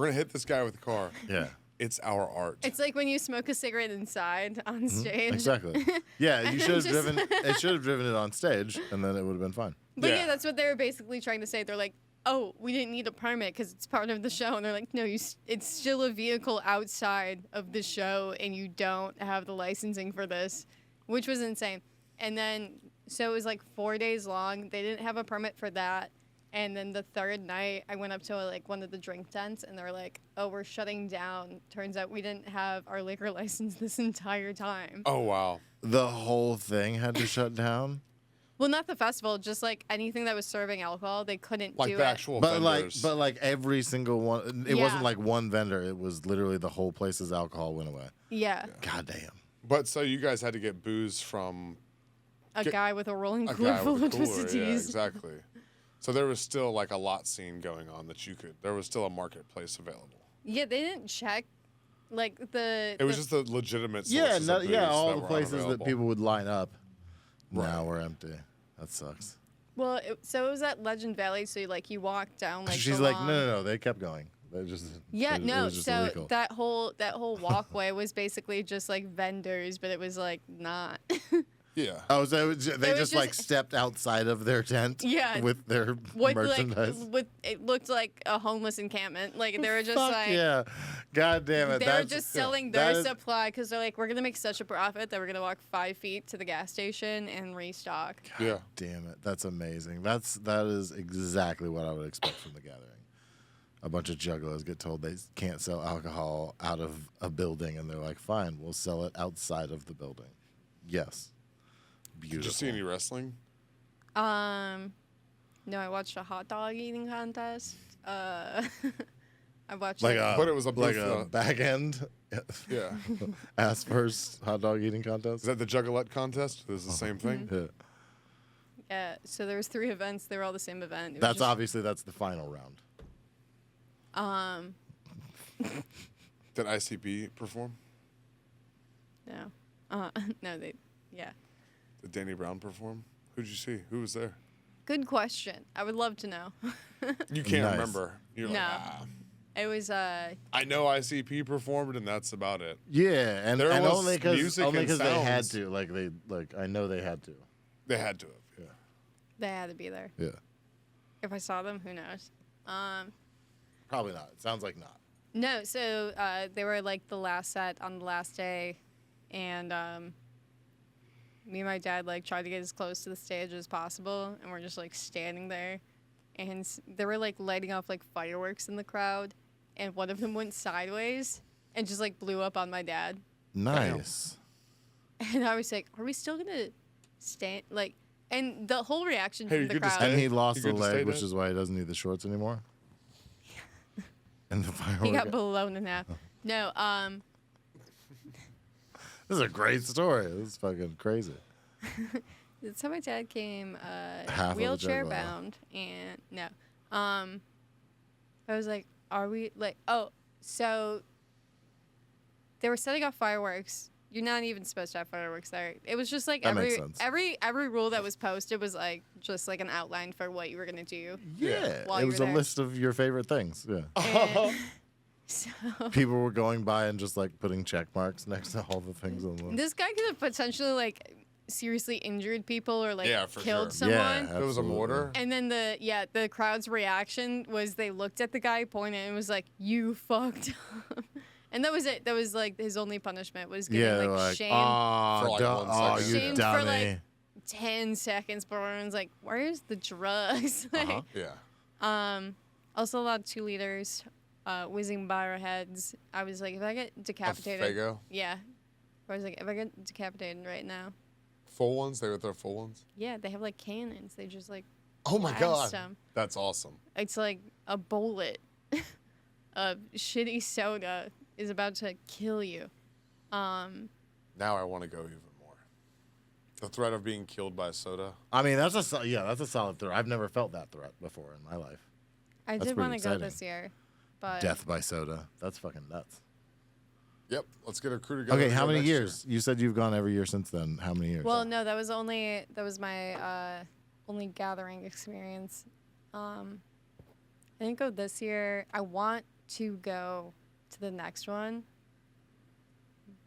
going to hit this guy with a car. Yeah. It's our art. It's like when you smoke a cigarette inside on stage. Exactly. Yeah, you should have Just- driven. It should have driven it on stage, and then it would have been fine. But Yeah. yeah, that's what they were basically trying to say. They're like, "Oh, we didn't need a permit because it's part of the show," and they're like, "No, it's still a vehicle outside of the show, and you don't have the licensing for this," which was insane. And then, so it was like 4 days long. They didn't have a permit for that. And then the third night, I went up to like one of the drink tents, and they're like, "Oh, we're shutting down." Turns out we didn't have our liquor license this entire time. Oh wow. The whole thing had to shut down. Well, not the festival, just like anything that was serving alcohol, they couldn't Like do the it. actual But vendors. like every single one. It Yeah. wasn't like one vendor. It was literally the whole place's alcohol went away. Yeah, God damn. But so you guys had to get booze from a guy with a rolling a cooler guy full with a of cooler. twisted Yeah, teas. exactly. So there was still like a lot scene going on that you could. There was still a marketplace available. Yeah, they didn't check, like the. It was just the legitimate. Yeah, sources of booze all that the were places that unavailable. people would line up. Right. Now we're empty. That sucks. Well, so it was at Legend Valley, so like you walk down like. She's the like, long- no. They kept going. They just. Yeah, it no. was just So illegal. that whole walkway was basically just like vendors, but it was like not. Yeah. Oh, so they was just like just- stepped outside of their tent. Yeah. With their With merchandise. like with it looked like a homeless encampment. Like they were just Fuck like. yeah. God damn it. They were That's, just selling that their is- supply because they're like, we're gonna make such a profit that we're gonna walk 5 feet to the gas station and restock. Yeah. Damn it. That's amazing. That is exactly what I would expect from the gathering. A bunch of juggalos get told they can't sell alcohol out of a building, and they're like, fine, we'll sell it outside of the building. Yes. Beautiful. Did you see any wrestling? No, I watched a hot dog eating contest. I watched Like But it was a like booth, a back end Yeah. ass first hot dog eating Is contest. that the Juggalette contest? This is the same thing. Yeah. yeah. So there was 3 events. They were all the same event. It was That's just- obviously that's the final round. Did ICP perform? No. No, they. Yeah. Did Danny Brown perform? Who'd you see? Who was there? Good question. I would love to know. You can't Nice. remember. You're like, No. ah. It was I know ICP performed, and that's about it. Yeah, and There was only because music and they had sounds. to. Like I know they had to. They had to have. Yeah. they had to be there. Yeah. If I saw them, who knows? Probably not. It sounds like not. No, so they were like the last set on the last day, and me and my dad like tried to get as close to the stage as possible, and we're just like standing there, and they were like lighting off like fireworks in the crowd, and one of them went sideways and just like blew up on my dad, Nice. and I was like, "Are we still gonna stand?" Like, and the whole reaction Hey, from you the good to crowd. stay? And he lost You a good to stay, leg, which Dad? is why he doesn't need the shorts anymore. And the firework. He got blown in half. No, This is a great story. This is fucking crazy. so my dad came Half of a wheelchair Juggalo. bound, and no, I was like, are we like? Oh, so they were setting off fireworks. You're not even supposed to have fireworks there. It was just like That makes sense. every rule that was posted was like just like an outline for what you were gonna do. Yeah. While It you was were a there. list of your favorite things. Yeah. And so People were going by and just like putting check marks next to all the things on the list. this guy could have potentially like seriously injured people or like Yeah, for killed sure. someone. Yeah. It was a Absolutely. mortar. And then the crowd's reaction was they looked at the guy, pointed, and was like, "You fucked up." And that was it. That was like his only punishment was getting Yeah, they're like like, shamed oh, For, like, 1 you second. Shamed dummy. for, like, 10 seconds. But everyone's like, "Where's the drugs?" Like, Yeah. Also a lot of 2 liters, whizzing by our heads. I was like, if I get decapitated, Fago? yeah. I was like, if I get decapitated right now, Full ones? They were their full ones? yeah, they have like cannons. They just like Oh my blast God. 'em. That's awesome. It's like a bullet of shitty soda is about to kill you. Now I want to go even more. The threat of being killed by soda. I mean, that's a solid threat. I've never felt that threat before in my life. I That's did pretty want to go exciting. this year, but Death by soda. That's fucking nuts. Yep. Let's get a crew together. Okay, to how go many next years? You said you've gone every year since then. How many years? well, no, that was my only gathering experience. I didn't go this year. I want to go to the next one,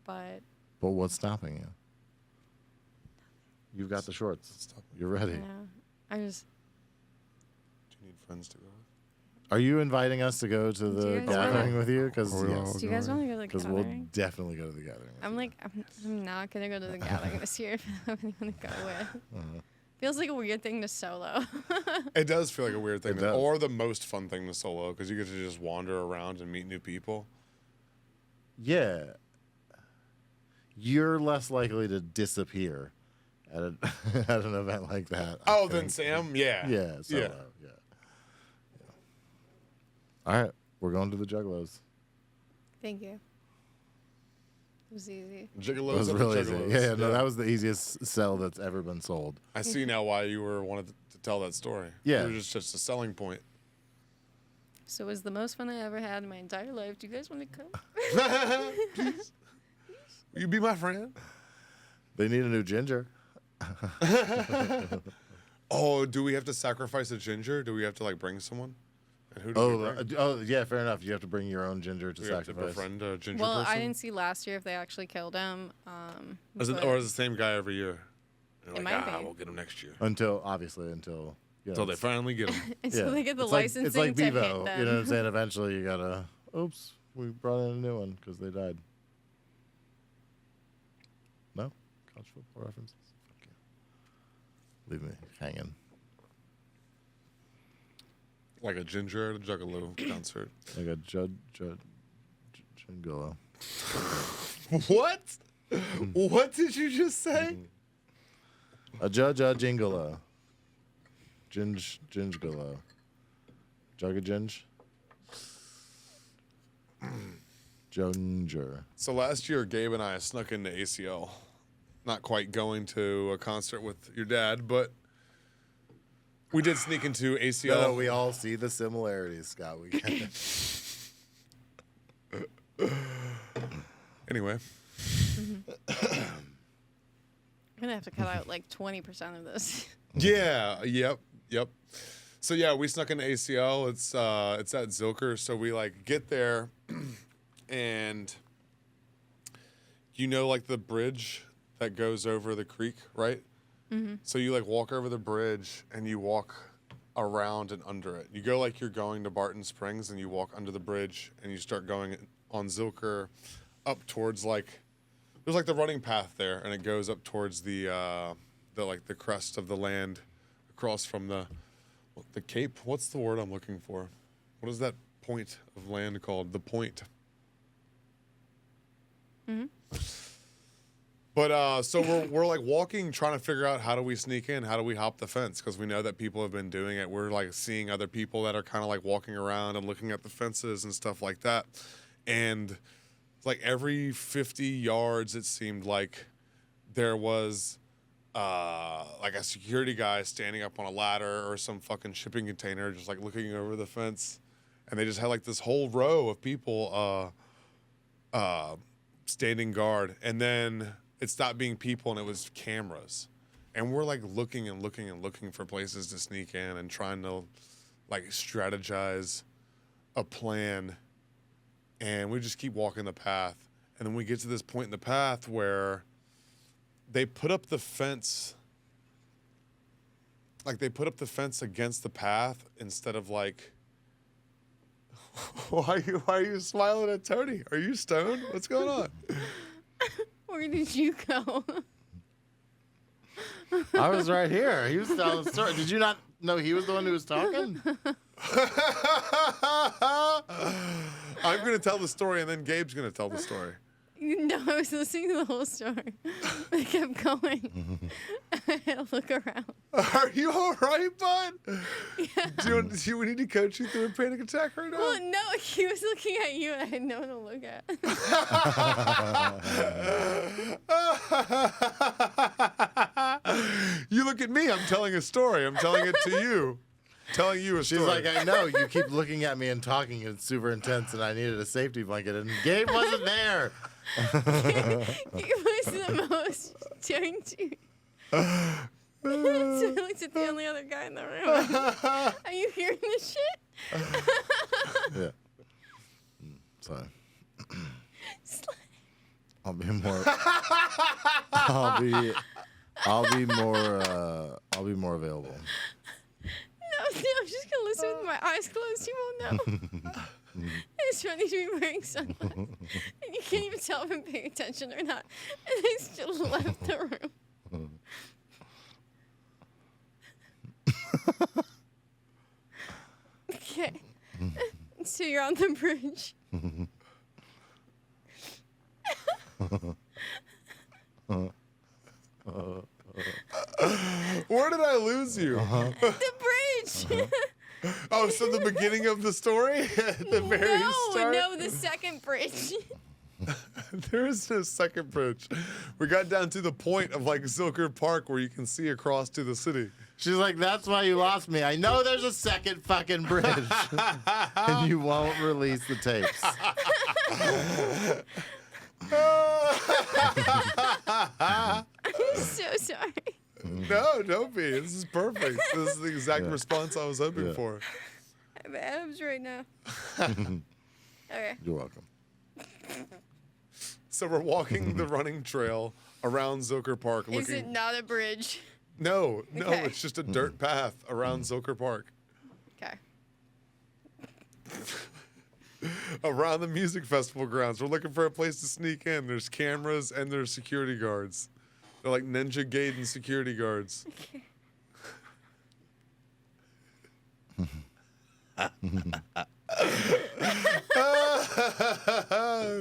but But what's stopping you? You've got the shorts. Stop. You're ready. you know, I just Do you need friends to go with? Are you inviting us to go to the guys gathering wanna- with you? Because Are we all Do you guys want to go to the because we'll gathering? definitely go to the gathering. With I'm you. like, I'm not gonna go to the gathering this year if I have anyone to go with. Feels like a weird thing to solo. It does feel like a weird thing, It does. or the most fun thing to solo because you get to just wander around and meet new people. Yeah. You're less likely to disappear at, at an event like that. I Oh, then think. Sam, yeah, Yeah, solo, yeah. All right, we're going to the Juggalos. Thank you. It was easy. Gigolos. It was of really the easy. Juggalos. Yeah, no, that was the easiest sell that's ever been sold. I see now why you were wanted to tell that story. Yeah. it was just a selling point. So it was the most fun I ever had in my entire life. Do you guys want to come? Please. Will you be my friend? They need a new ginger. Oh, do we have to sacrifice a ginger? Do we have to like bring someone? And who do we bring? Yeah, fair enough. You have to bring your own ginger to Do we have to sacrifice. befriend a ginger Well, person? I didn't see last year if they actually killed him. But Or is the same guy every year? They're It like, might be. we'll get him next year. Until Until they finally get him. until they get the it's licensing It's like to Bevo. hit them. You know what I'm saying? Eventually, you gotta. Oops, we brought in a new one because they died. No, college football references. Fuck you. Leave me hanging. Like a ginger at a Juggalo concert. Like a Juggalo. What? What did you just say? A Jingalo. Gingalo. Juggaginge. Ginger. So last year, Gabe and I snuck into ACL. Not quite going to a concert with your dad, but we did sneak into ACL. No, we all see the similarities, Scott. We get it. Anyway, I'm gonna have to cut out like 20% of this. yeah, yep. So yeah, we snuck into ACL. It's at Zilker. So we like get there, and you know, like the bridge that goes over the creek, right? Mm-hmm. So you like walk over the bridge and you walk around and under it. You go like you're going to Barton Springs and you walk under the bridge and you start going on Zilker up towards like there's like the running path there and it goes up towards the like the crest of the land across from the cape. What's the word I'm looking for? What is that point of land called? The point. Mm-hmm. But so we're like walking, trying to figure out how do we sneak in, how do we hop the fence, because we know that people have been doing it. We're like seeing other people that are kind of like walking around and looking at the fences and stuff like that. And like every 50 yards, it seemed like there was like a security guy standing up on a ladder or some fucking shipping container, just like looking over the fence. And they just had like this whole row of people standing guard. And then it stopped being people and it was cameras. And we're like looking and looking and looking for places to sneak in and trying to like strategize a plan. And we just keep walking the path. And then we get to this point in the path where they put up the fence. Like they put up the fence against the path instead of like. Why are you smiling at Tony? Are you stoned? What's going on? Where did you go? I was right here. He was telling the story. Did you not know he was the one who was talking? I'm going to tell the story and then Gabe's going to tell the story. No, I was listening to the whole story. I kept going. I had to look around. Are you all right, bud? Yeah. Do we need to coach you through a panic attack right now? Well, no, he was looking at you and I had no one to look at. You look at me. I'm telling a story. I'm telling it to you. Telling you a story. She's like, I know. You keep looking at me and talking, and it's super intense, and I needed a safety blanket, and Gabe wasn't there. He was the most turned to. So I looked at the only other guy in the room. Are you hearing this shit? Yeah. So I'll be more. I'll be more available. No, I'm just gonna listen with my eyes closed, you won't know. It's funny to be wearing sunglasses. And you can't even tell if I'm paying attention or not. And I still left the room. Okay. So you're on the bridge. Where did I lose you? The bridge. Oh, so the beginning of the story? The very start? No, the second bridge. There is no second bridge. We got down to the point of like Zilker Park where you can see across to the city. She's like, that's why you lost me. I know there's a second fucking bridge. And you won't release the tapes. I'm so sorry. No, don't be. This is perfect. This is the exact response I was hoping for. I have abs right now. Okay. You're welcome. So we're walking the running trail around Zilker Park. Is it not a bridge? No, Okay. it's just a dirt path around Zilker Park. Okay. Around the music festival grounds. We're looking for a place to sneak in. There's cameras and there's security guards. They're like Ninja Gaiden security guards. Okay.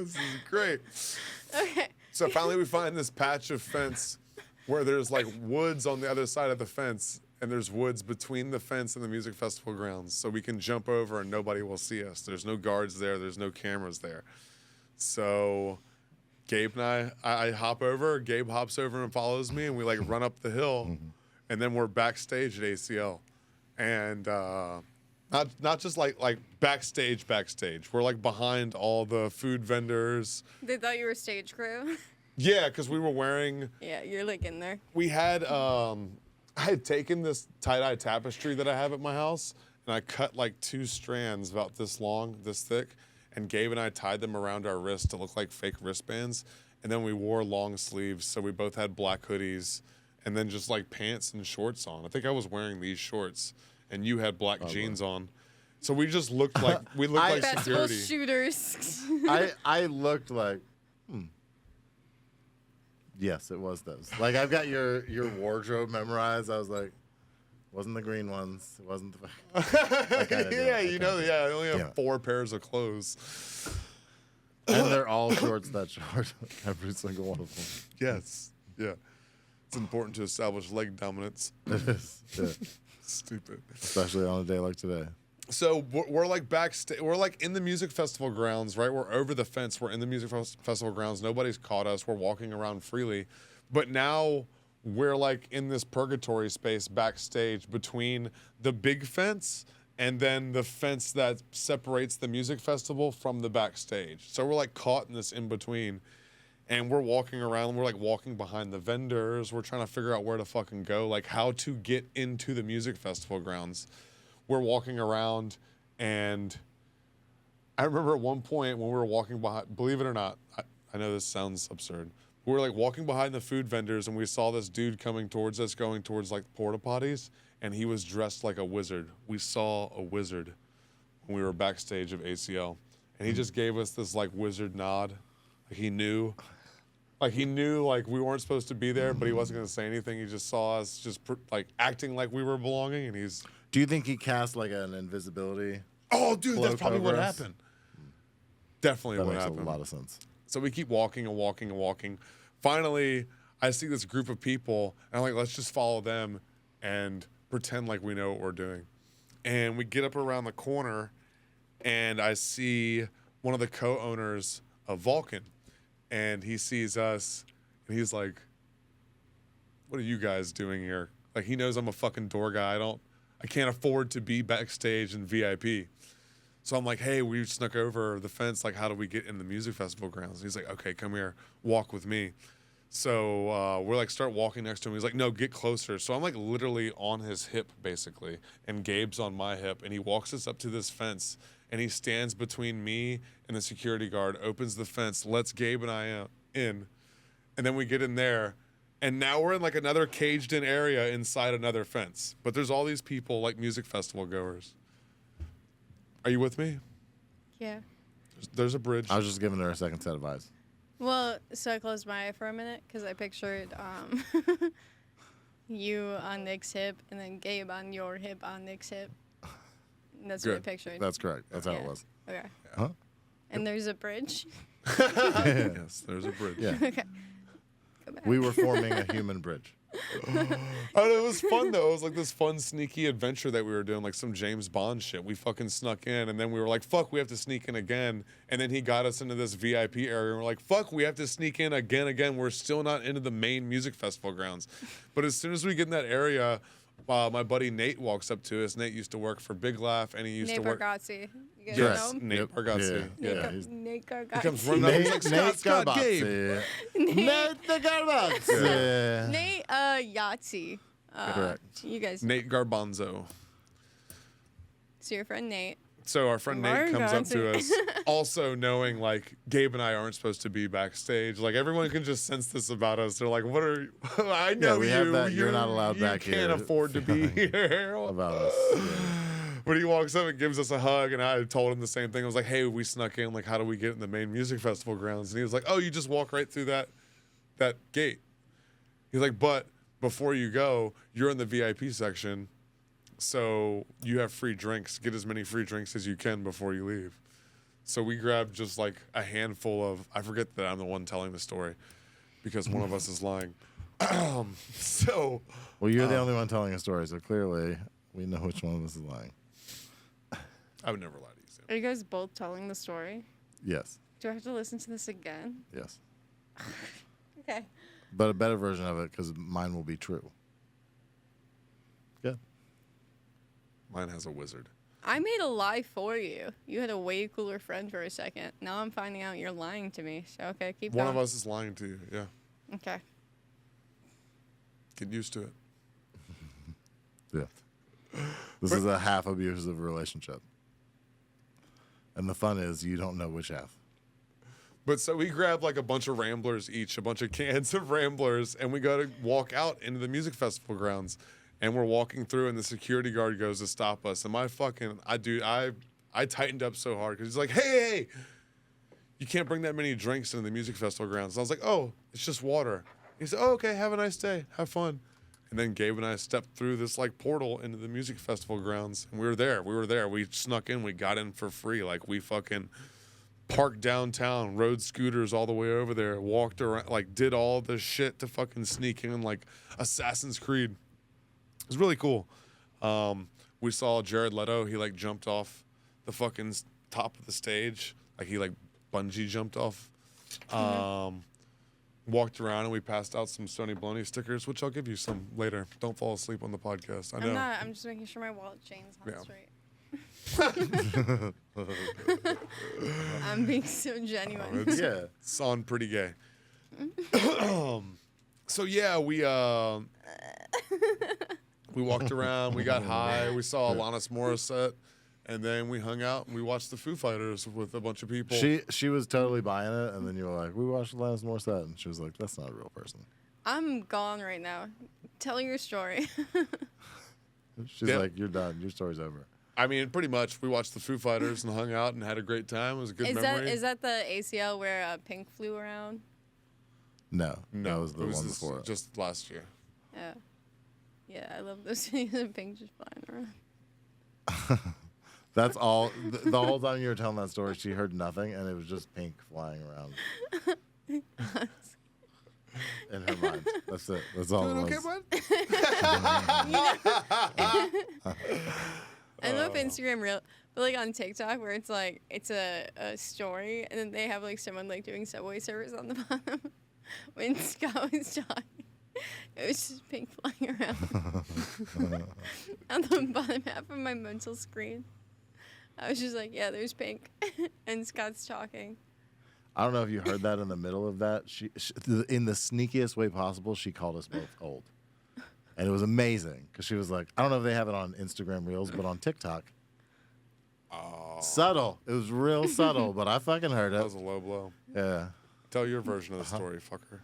This is great. Okay. So finally we find this patch of fence where there's like woods on the other side of the fence and there's woods between the fence and the music festival grounds. So we can jump over and nobody will see us. There's no guards there. There's no cameras there. So Gabe and I hop over, Gabe hops over and follows me and we like run up the hill and then we're backstage at ACL. And not just like backstage. We're like behind all the food vendors. They thought you were stage crew. Yeah, because we were wearing. Yeah, you're like in there. We had. I had taken this tie-dye tapestry that I have at my house, and I cut like 2 strands about this long, this thick, and Gabe and I tied them around our wrists to look like fake wristbands, and then we wore long sleeves, so we both had black hoodies, and then just like pants and shorts on. I think I was wearing these shorts, and you had black jeans on. So we just looked like like Festival security. shooters. I looked like, yes, it was those. Like, I've got your wardrobe memorized. I was like, wasn't the green ones. It wasn't the... I only have 4 pairs of clothes. And they're all shorts that short. Every single one of them. Yes. Yeah. It's important to establish leg dominance. It is. Yeah. Stupid. Especially on a day like today. So we're like backstage. We're like in the music festival grounds, right? We're over the fence. We're in the music festival grounds. Nobody's caught us. We're walking around freely. But now we're like in this purgatory space backstage between the big fence and then the fence that separates the music festival from the backstage. So we're like caught in this in between. And we're walking around. We're like walking behind the vendors. We're trying to figure out where to fucking go, like how to get into the music festival grounds. We're walking around, and I remember at one point when we were walking behind, believe it or not, I know this sounds absurd. We were like walking behind the food vendors, and we saw this dude coming towards us, going towards like porta potties, and he was dressed like a wizard. We saw a wizard when we were backstage of ACL, and he just gave us this like wizard nod. Like he knew like we weren't supposed to be there, but he wasn't going to say anything. He just saw us just like acting like we were belonging, and he's... Do you think he cast like an invisibility? Oh, dude, that's cloak probably what over us? happened. Definitely That what makes happened. a lot of sense. So we keep walking and walking and walking. Finally, I see this group of people, and I'm like, let's just follow them and pretend like we know what we're doing. And we get up around the corner, and I see one of the co-owners of Vulcan, and he sees us, and he's like, what are you guys doing here? Like, he knows I'm a fucking door guy. I can't afford to be backstage in VIP. So I'm like, hey, we snuck over the fence. Like, how do we get in the music festival grounds? And he's like, okay, come here, walk with me. So we're like, start walking next to him. He's like, no, get closer. So I'm like literally on his hip, basically. And Gabe's on my hip. And he walks us up to this fence. And he stands between me and the security guard, opens the fence, lets Gabe and I in. And then we get in there. And now we're in like another caged in area inside another fence. But there's all these people like music festival goers. Are you with me? Yeah. There's a bridge. I was just giving her a second set of eyes. Well, so I closed my eye for a minute because I pictured you on Nick's hip and then Gabe on your hip on Nick's hip. And that's what I Good. pictured. That's correct. That's how it was. Okay. Huh? And there's a bridge. Yes, there's a bridge. Yeah. Okay. Go back. We were forming a human bridge. Oh, it was fun though. It was like this fun, sneaky adventure that we were doing, like some James Bond shit. We fucking snuck in, and then we were like, "Fuck, we have to sneak in again." And then he got us into this VIP area, and we're like, "Fuck, we have to sneak in again." We're still not into the main music festival grounds, but as soon as we get in that area, my buddy Nate walks up to us. Nate used to work for Big Laugh, and he used Nate to work. Bargatze. You guys Yes, know him? Nate Yep. Bargatze. Yeah. Yeah. Nate He Bargatze. comes running up. He's like, Scott, Gabe. Nate the Garbatz. Nate Yahtzee. Correct. You guys. Nate Garbanzo. So your friend Nate. So our friend Nate comes up to Bargatze. us, also knowing like Gabe and I aren't supposed to be backstage. Like everyone can just sense this about us. They're like, "What are? I know we have you. that, you're not allowed you back can't here afford to be here." About us. Yeah. But he walks up and gives us a hug, and I told him the same thing. I was like, "Hey, we snuck in. Like, how do we get in the main music festival grounds?" And he was like, "Oh, you just walk right through that gate." He's like, "But before you go, you're in the VIP section, so you have free drinks. Get as many free drinks as you can before you leave." So we grabbed just like a handful of. I forget that I'm the one telling the story, because one of us is lying. So. Well, you're the only one telling a story, so clearly we know which one of us is lying. I would never lie to you, Sam. Are you guys both telling the story? Yes. Do I have to listen to this again? Yes. Okay. But a better version of it, because mine will be true. Yeah. Mine has a wizard. I made a lie for you. You had a way cooler friend for a second. Now I'm finding out you're lying to me. So, okay, keep One going. of us is lying to you. Yeah. Okay. Get used to it. Yeah. This is a half abusive relationship. And the fun is you don't know which half. But so we grab like a bunch of Ramblers each, a bunch of cans of Ramblers, and we go to walk out into the music festival grounds. And we're walking through, and the security guard goes to stop us. And I tightened up so hard because he's like, hey, you can't bring that many drinks into the music festival grounds. And I was like, oh, it's just water. He said, oh, okay, have a nice day, have fun. And then Gabe and I stepped through this like portal into the music festival grounds, and we were there. We snuck in. We got in for free. Like we fucking parked downtown, rode scooters all the way over there, walked around, like did all the shit to fucking sneak in like Assassin's Creed. It was really cool. We saw Jared Leto. He like jumped off the fucking top of the stage. Like he like bungee jumped off. Walked around and we passed out some Stoney Baloney stickers, which I'll give you some later. Don't fall asleep on the podcast. I know. I'm just making sure my wallet chain's on straight. I'm being so genuine. Yeah. It's on pretty gay. So yeah, we walked around, we got high, we saw Alanis Morissette, and then we hung out and we watched the Foo Fighters with a bunch of people. She was totally buying it, and then you were like, we watched Alanis Morissette, and she was like, that's not a real person. I'm gone right now. Tell your story. She's like, you're done. Your story's over. I mean, pretty much. We watched the Foo Fighters and hung out and had a great time. It was a good memory. Is that the ACL where Pink flew around? No, that was the one before it. Just last year. Yeah. Yeah, I love those videos of Pink just flying around. That's all. The whole time you were telling that story, she heard nothing, and it was just Pink flying around in her mind. That's it. That's all it was. Okay, bud? I love Instagram Reel, but like on TikTok where it's like it's a story and then they have like someone like doing subway service on the bottom. When Scott was talking, it was just Pink flying around on the bottom half of my mental screen. I was just like, yeah, there's Pink, and Scott's talking. I don't know if you heard that in the middle of that. She in the sneakiest way possible, she called us both old. And it was amazing because she was like, I don't know if they have it on Instagram Reels, but on TikTok. Oh. Subtle. It was real subtle, but I fucking heard That it. was a low blow. Yeah. Tell your version of the story, fucker.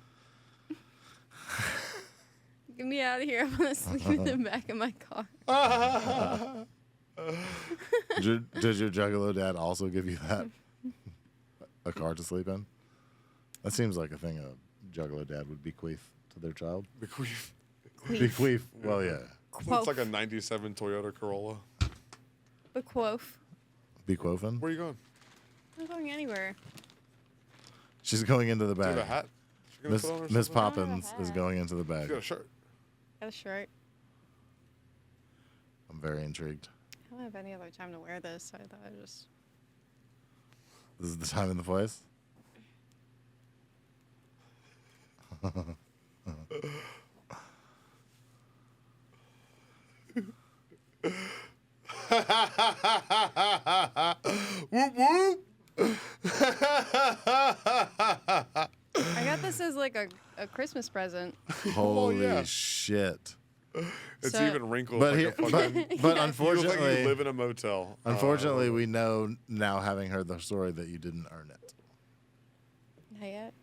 Get me out of here. I want to sleep in the back of my car. Did your Juggalo dad also give you that? A car to sleep in? That seems like a thing a Juggalo dad would bequeath to their child. Bequeath. Bequeath. Well, yeah. Looks like a 97 Toyota Corolla. Bequoth. Bequofen? Where are you going? I'm not going anywhere. She's going into the Do you have bag. a hat? She gonna Miss put on or Miss something? Poppins is hat. going into the She bag. got a shirt. Got a shirt. I'm very intrigued. I don't have any other time to wear this. So I thought I just. This is the time and the place. Whoop whoop. I got this as like a Christmas present. Holy yeah. shit! It's So- even wrinkled But like he, a fucking. but You look like unfortunately, you live in a motel. unfortunately, we know now, having heard the story, that you didn't earn it. Not yet.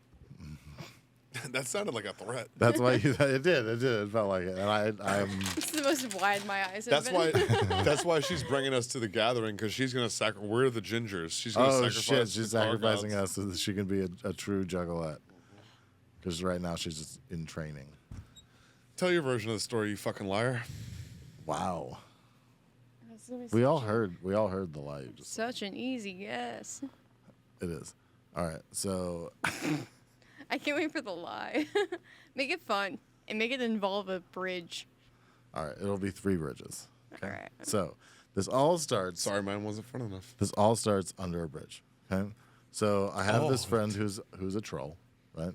That sounded like a threat. That's why you. It did. It felt like it. And I'm. It's the most wide my eyes have That's been. why. That's why she's bringing us to the gathering because she's gonna sacrifice. We're the gingers. She's gonna Oh sacrifice. shit! She's the car sacrificing gods. us so that she can be a true juggalette. Because right now she's just in training. Tell your version of the story, you fucking liar. Wow. This is gonna be We all such a- heard the lie. You just Such an easy guess. it is. All right. So I can't wait for the lie. Make it fun and make it involve a bridge. all right, it'll be 3 bridges. All right. So this all starts. Sorry, mine wasn't fun enough. This all starts under a bridge. Okay. So I have this Oh. friend who's a troll, right?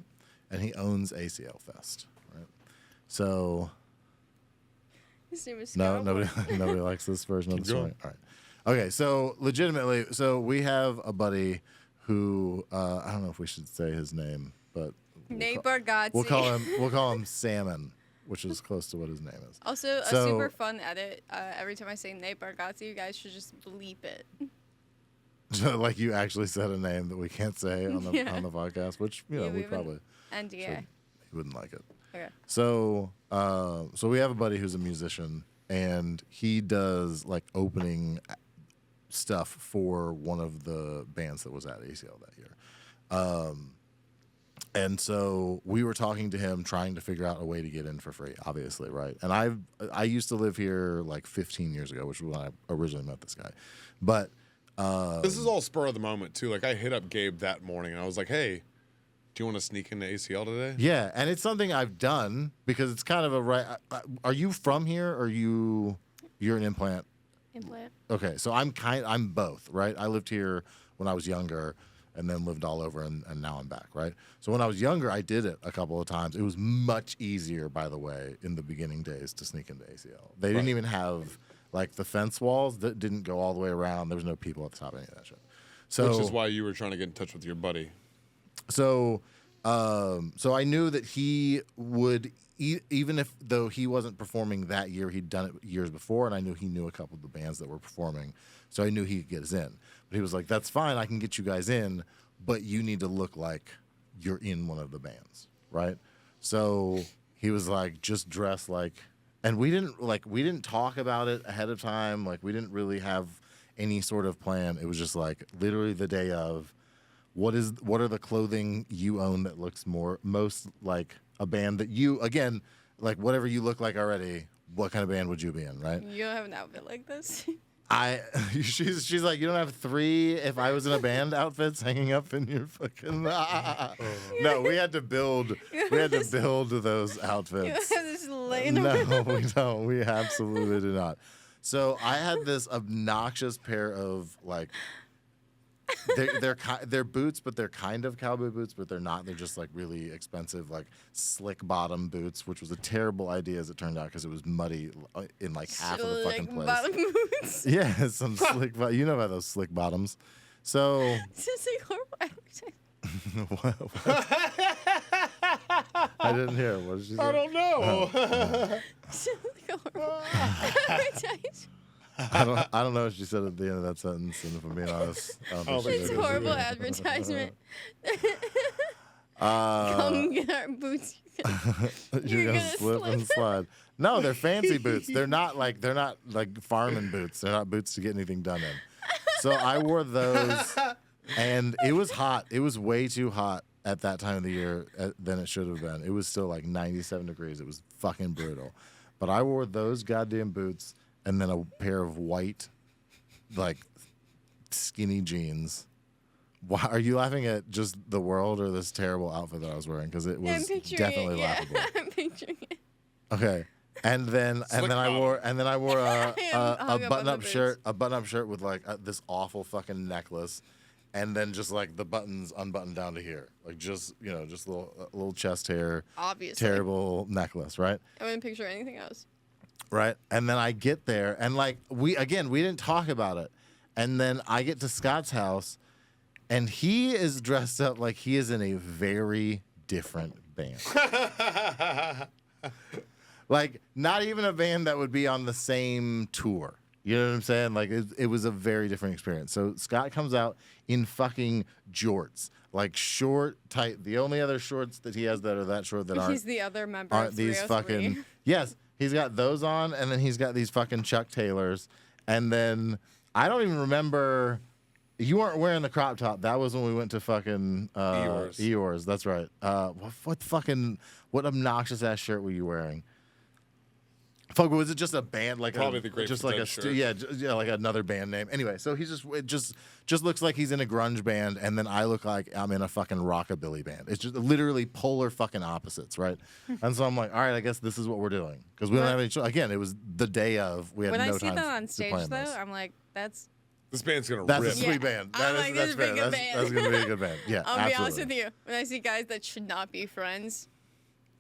And he owns ACL Fest, right? So His name is no, Scott. nobody likes this version of Keep the story. going. All right. Okay. So legitimately, so we have a buddy who I don't know if we should say his name, but Nate Bargatze. we'll call him Salmon, which is close to what his name is. Also, a So- super fun edit. Every time I say Nate Bargatze, you guys should just bleep it. Like you actually said a name that we can't say on the Yeah. on the podcast, which Yeah, we we probably And yeah. should. He wouldn't like it. Okay. So, so we have a buddy who's a musician, and he does like opening stuff for one of the bands that was at ACL that year. And so we were talking to him, trying to figure out a way to get in for free, obviously, right? And I used to live here like 15 years ago, which was when I originally met this guy. But This is all spur of the moment too. Like I hit up Gabe that morning and I was like, "Hey, do you want to sneak into ACL today?" yeah, and it's something I've done because it's kind of a right. Are you from here, or you're an implant? Implant. Okay, so I'm both, right? I lived here when I was younger and then lived all over and now I'm back, right? So when I was younger, I did it a couple of times. It was much easier, by the way, in the beginning days to sneak into ACL. They didn't Right. even have like the fence walls that didn't go all the way around. There was no people at the top of any of that shit. So Which is why you were trying to get in touch with your buddy. so I knew that he would, even if though he wasn't performing that year, he'd done it years before, and I knew he knew a couple of the bands that were performing, so I knew he could get us in. But he was like, "That's fine, I can get you guys in, but you need to look like you're in one of the bands, right?" So he was like, "Just dress like," and we didn't talk about it ahead of time. Like we didn't really have any sort of plan. It was just like literally the day of. What are the clothing you own that looks most like a band that you, again, like whatever you look like already, what kind of band would you be in, right? You don't have an outfit like this. She's like, you don't have 3 if I was in a band outfits hanging up in your fucking No, we had to build those You outfits. have this laying No, around. we don't. We absolutely do not. So I had this obnoxious pair of like they're boots, but they're kind of cowboy boots, but they're not. They're just like really expensive, like slick bottom boots, which was a terrible idea as it turned out because it was muddy in like half of the fucking place. Bottom boots. Yeah, some slick. You know about those slick bottoms. So This is like horrible advertising. what? I didn't hear. What did she say? I don't know. This is like horrible advertising. I don't know what she said at the end of that sentence, and if I'm being honest, I don't think she It's did. horrible advertisement. Uh, Come get our boots. You're You're gonna gonna slip and slip. slide. No, they're fancy boots. They're not like farming boots. They're not boots to get anything done in. So I wore those, and it was hot. It was way too hot at that time of the year than it should have been. It was still like 97 degrees. It was fucking brutal. But I wore those goddamn boots and then a pair of white, like, skinny jeans. Why are you laughing at just the world or this terrible outfit that I was wearing? Because it was definitely laughable. I'm picturing it. Okay. And then I wore a button-up shirt with like this awful fucking necklace, and then just like the buttons unbuttoned down to here, like just a little chest hair. Obviously. Terrible necklace, right? I wouldn't picture anything else. Right. And then I get there, and like we didn't talk about it, and then I get to Scott's house, and he is dressed up like he is in a very different band. Like, not even a band that would be on the same tour. You know what I'm saying? Like, it was a very different experience. So Scott comes out in fucking jorts. Like, short, tight. The only other shorts that he has that are that short that aren't... He's the other member aren't of these 303. fucking... Yes, he's got those on, and then he's got these fucking Chuck Taylors. And then, I don't even remember... You weren't wearing the crop top. That was when we went to fucking... Eeyore's, that's right. What obnoxious-ass shirt were you wearing? Fuck, was it just a band like probably the Grateful just like Dead a shirt. like another band name? Anyway, so it just looks like he's in a grunge band, and then I look like I'm in a fucking rockabilly band. It's just literally polar fucking opposites, right? And so I'm like, all right, I guess this is what we're doing because we don't have any. Again, it was the day of. We had when no I see time that on to stage, plan though, this. I'm like, This band's gonna That's rip. a sweet band. I'm like, this is a fair. good band. That's gonna be a good band. Yeah, I'll be honest absolutely. with you. When I see guys that should not be friends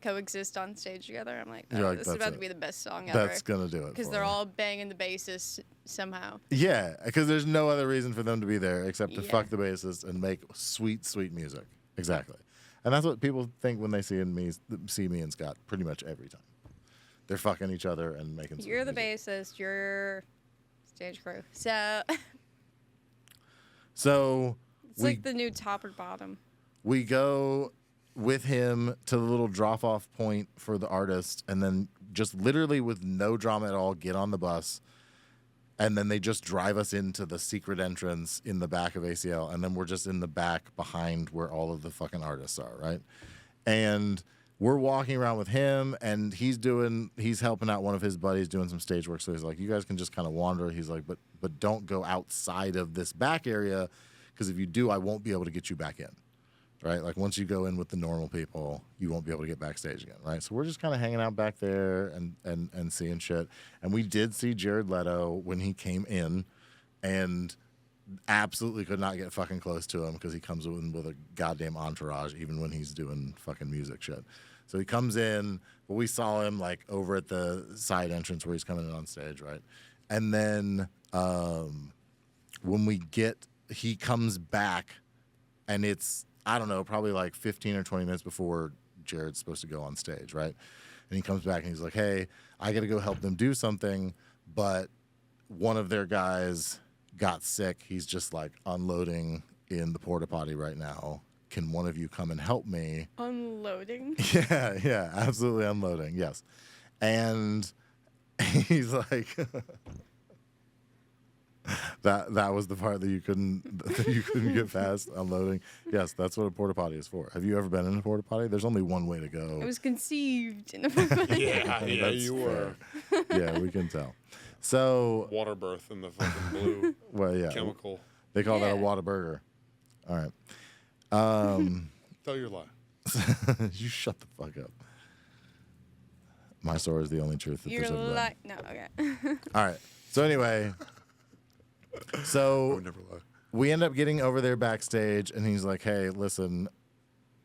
coexist on stage together, I'm like, You're like, this is that's about to it. be the best song ever. That's gonna do it. Because for they're me. all banging the bassist somehow. Yeah, because there's no other reason for them to be there except to Yeah. fuck the bassist and make sweet, sweet music. Exactly. And that's what people think when they see me and Scott pretty much every time. They're fucking each other and making sweet You're the music. bassist. You're stage crew. So So it's we like the new top or bottom. we go with him to the little drop-off point for the artist, and then just literally with no drama at all, get on the bus. And then they just drive us into the secret entrance in the back of ACL. And then we're just in the back behind where all of the fucking artists are, right? And we're walking around with him, and he's helping out one of his buddies doing some stage work. So he's like, you guys can just kind of wander. He's like, but don't go outside of this back area, because if you do, I won't be able to get you back in. Right? Like, once you go in with the normal people, you won't be able to get backstage again, right? So we're just kind of hanging out back there and seeing shit. And we did see Jared Leto when he came in, and absolutely could not get fucking close to him because he comes in with a goddamn entourage, even when he's doing fucking music shit. So he comes in, but we saw him, like, over at the side entrance where he's coming in on stage, right? And then when he comes back, and it's, I don't know, probably like 15 or 20 minutes before Jared's supposed to go on stage, right? And he comes back and he's like, hey, I got to go help them do something, but one of their guys got sick. He's just like unloading in the porta potty right now. Can one of you come and help me? Unloading? Yeah, absolutely unloading, yes. And he's like... That was the part that you couldn't get past, unloading. Yes, that's what a porta potty is for. Have you ever been in a porta potty? There's only one way to go. I was conceived in a potty. Yeah, That's you were. fair. Yeah, we can tell. So, Water birth in the fucking blue well, yeah, chemical. they call that a Yeah. Whataburger. All right. Tell your lie. You shut the fuck up. My story is the only truth that You're there's ever been. like, no, okay. All right. So anyway, I would never lie. we end up getting over there backstage, and he's like, hey, listen,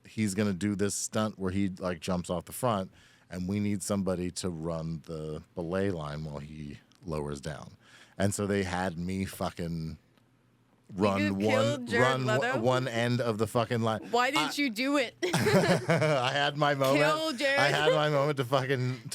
he's going to do this stunt where he, like, jumps off the front, and we need somebody to run the belay line while he lowers down. And so they had me fucking run You killed Jared Leto? one end of the fucking line. Why didn't you do it? I had my moment. Kill Jared. I had my moment to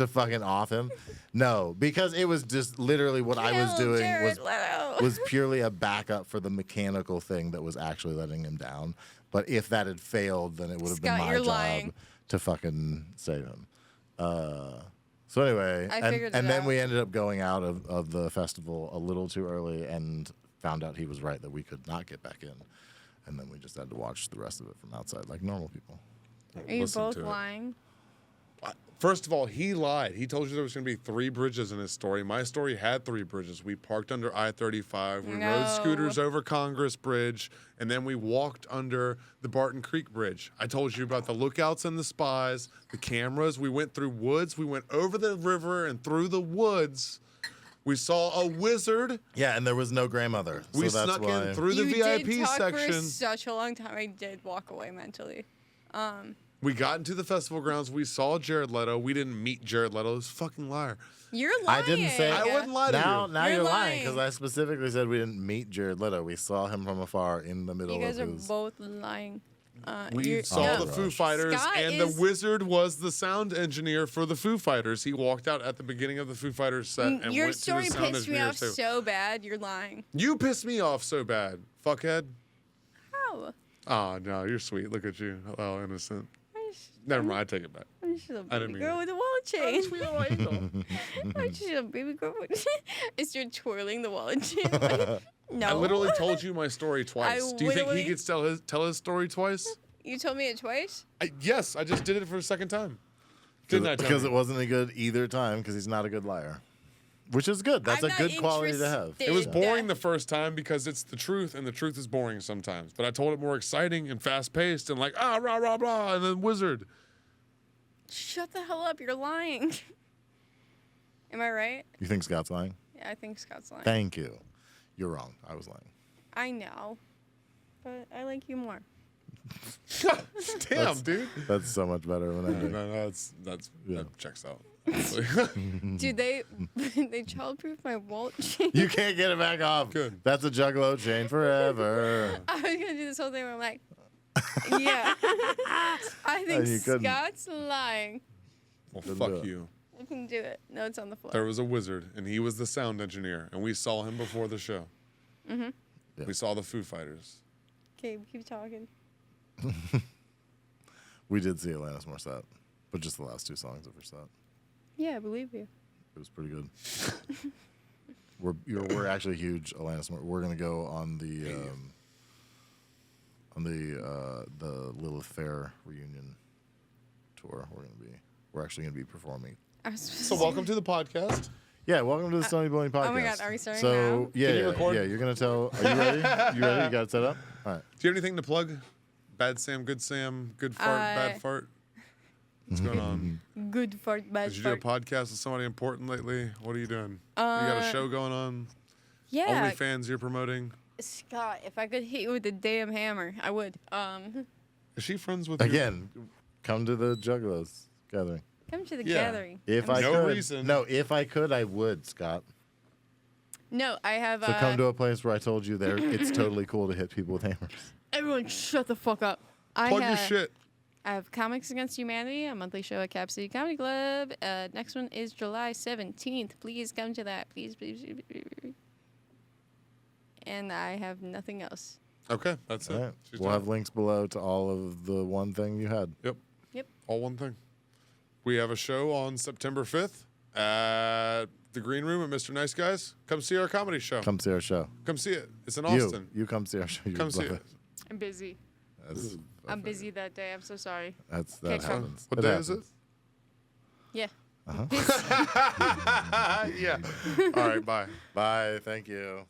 fucking off him. No, because it was just literally what I was Kill doing Jared Leto. was purely a backup for the mechanical thing that was actually letting him down. But if that had failed, then it would have been Scott, my you're job lying. to fucking save him. So anyway, I and, figured it and then out. we ended up going out of the festival a little too early and found out he was right that we could not get back in. And then we just had to watch the rest of it from outside like normal people. Are you Listen both to it. lying? First of all, he lied. He told you there was going to be 3 bridges in his story. My story had 3 bridges. We parked under I-35. We rode No. scooters over Congress Bridge, and then we walked under the Barton Creek Bridge. I told you about the lookouts and the spies, the cameras. We went through woods. We went over the river and through the woods. We saw a wizard. Yeah, and there was no grandmother. So We that's snuck why. in through the You VIP did talk section. for such a long time. I did walk away mentally. We got into the festival grounds. We saw Jared Leto. We didn't meet Jared Leto. He's a fucking liar. You're I lying. didn't say- I wouldn't lie to Now, you. now You're you're lying lying. because I specifically said we didn't meet Jared Leto. We saw him from afar in the middle You guys of are his. both lying. We You're- saw no. the Foo Fighters, Scott and is- the wizard was the sound engineer for the Foo Fighters. He walked out at the beginning of the Foo Fighters set and Your went to story the sound pissed me engineer off too. so bad. You're lying. You pissed me off so bad, fuckhead. How? Oh no, you're sweet. Look at you. Oh, innocent. I'm just- Never mind. I take it back. I'm just a I didn't baby mean girl it. with a wallet chain. Sweet little angel. I'm just a baby girl. Is you're twirling the wallet chain? Like, no. I literally told you my story twice. I Do you think he literally- gets to tell his story twice? You told me it twice. Yes, I just did it for a second time. Didn't I? Because Tony? it wasn't a good either time because he's not a good liar. Which is good. That's I'm a not good quality to have. interested. It was Yeah. boring the first time because it's the truth, and the truth is boring sometimes. But I told it more exciting and fast paced and like rah rah rah, and then wizard. Shut the hell up. You're lying. Am I right? You think Scott's lying? Yeah, I think Scott's lying. Thank you. You're wrong. I was lying. I know. But I like you more. Damn, dude. That's so much better when I do. No, Yeah. that checks out. honestly. Dude, they childproof my wallet chain. You can't get it back off. Good. That's a Juggalo chain forever. I was gonna do this whole thing where I'm like, yeah. I think you couldn't. Scott's lying. Well, Couldn't fuck do it. you. I can do it. No, it's on the floor. There was a wizard, and he was the sound engineer, and we saw him before the show. Mm-hmm. Yeah. We saw the Foo Fighters. Gabe, keep talking. We did see Alanis Morissette, but just the last 2 songs of her set. Yeah, I believe you. It was pretty good. We're actually huge Alanis. We're gonna go on the Lilith Fair reunion tour. We're actually gonna be performing. I was supposed So to- welcome to the podcast. Yeah, welcome to the Stoney Baloney podcast. oh my God, are we starting So now? yeah, Can you yeah, record? yeah, you're gonna tell. Are you ready? You ready? You got it set up? All right. Do you have anything to plug? Bad Sam, good fart, bad fart. What's going on? Good fart, bad Did you do a fart. podcast with somebody important lately? What are you doing? You got a show going on? Yeah, OnlyFans you're promoting? Scott, if I could hit you with a damn hammer, I would. Is she friends with you? Again, come to the Juggalos gathering. Come to the Yeah. gathering. If I'm I No could, reason. no, if I could, I would, Scott. No, I have. So come to a place where I told you there it's totally cool to hit people with hammers. Everyone, shut the fuck up. Plug your shit. I have Comics Against Humanity, a monthly show at Cap City Comedy Club. Next one is July 17th. Please come to that. Please, please, please, please, please. And I have nothing else. Okay, that's it. All right. She's We'll done. have links below to all of the one thing you had. Yep. Yep. All one thing. We have a show on September 5th at the Green Room at Mr. Nice Guys. Come see our comedy show. Come see our show. Come see it. It's in Austin. You come see our show. You Come would see love it. I'm busy. That's, I'm busy that day. I'm so sorry. that Can't come. happens. What It day is it? happens. Yeah. Yeah. All right, bye. Bye. Thank you.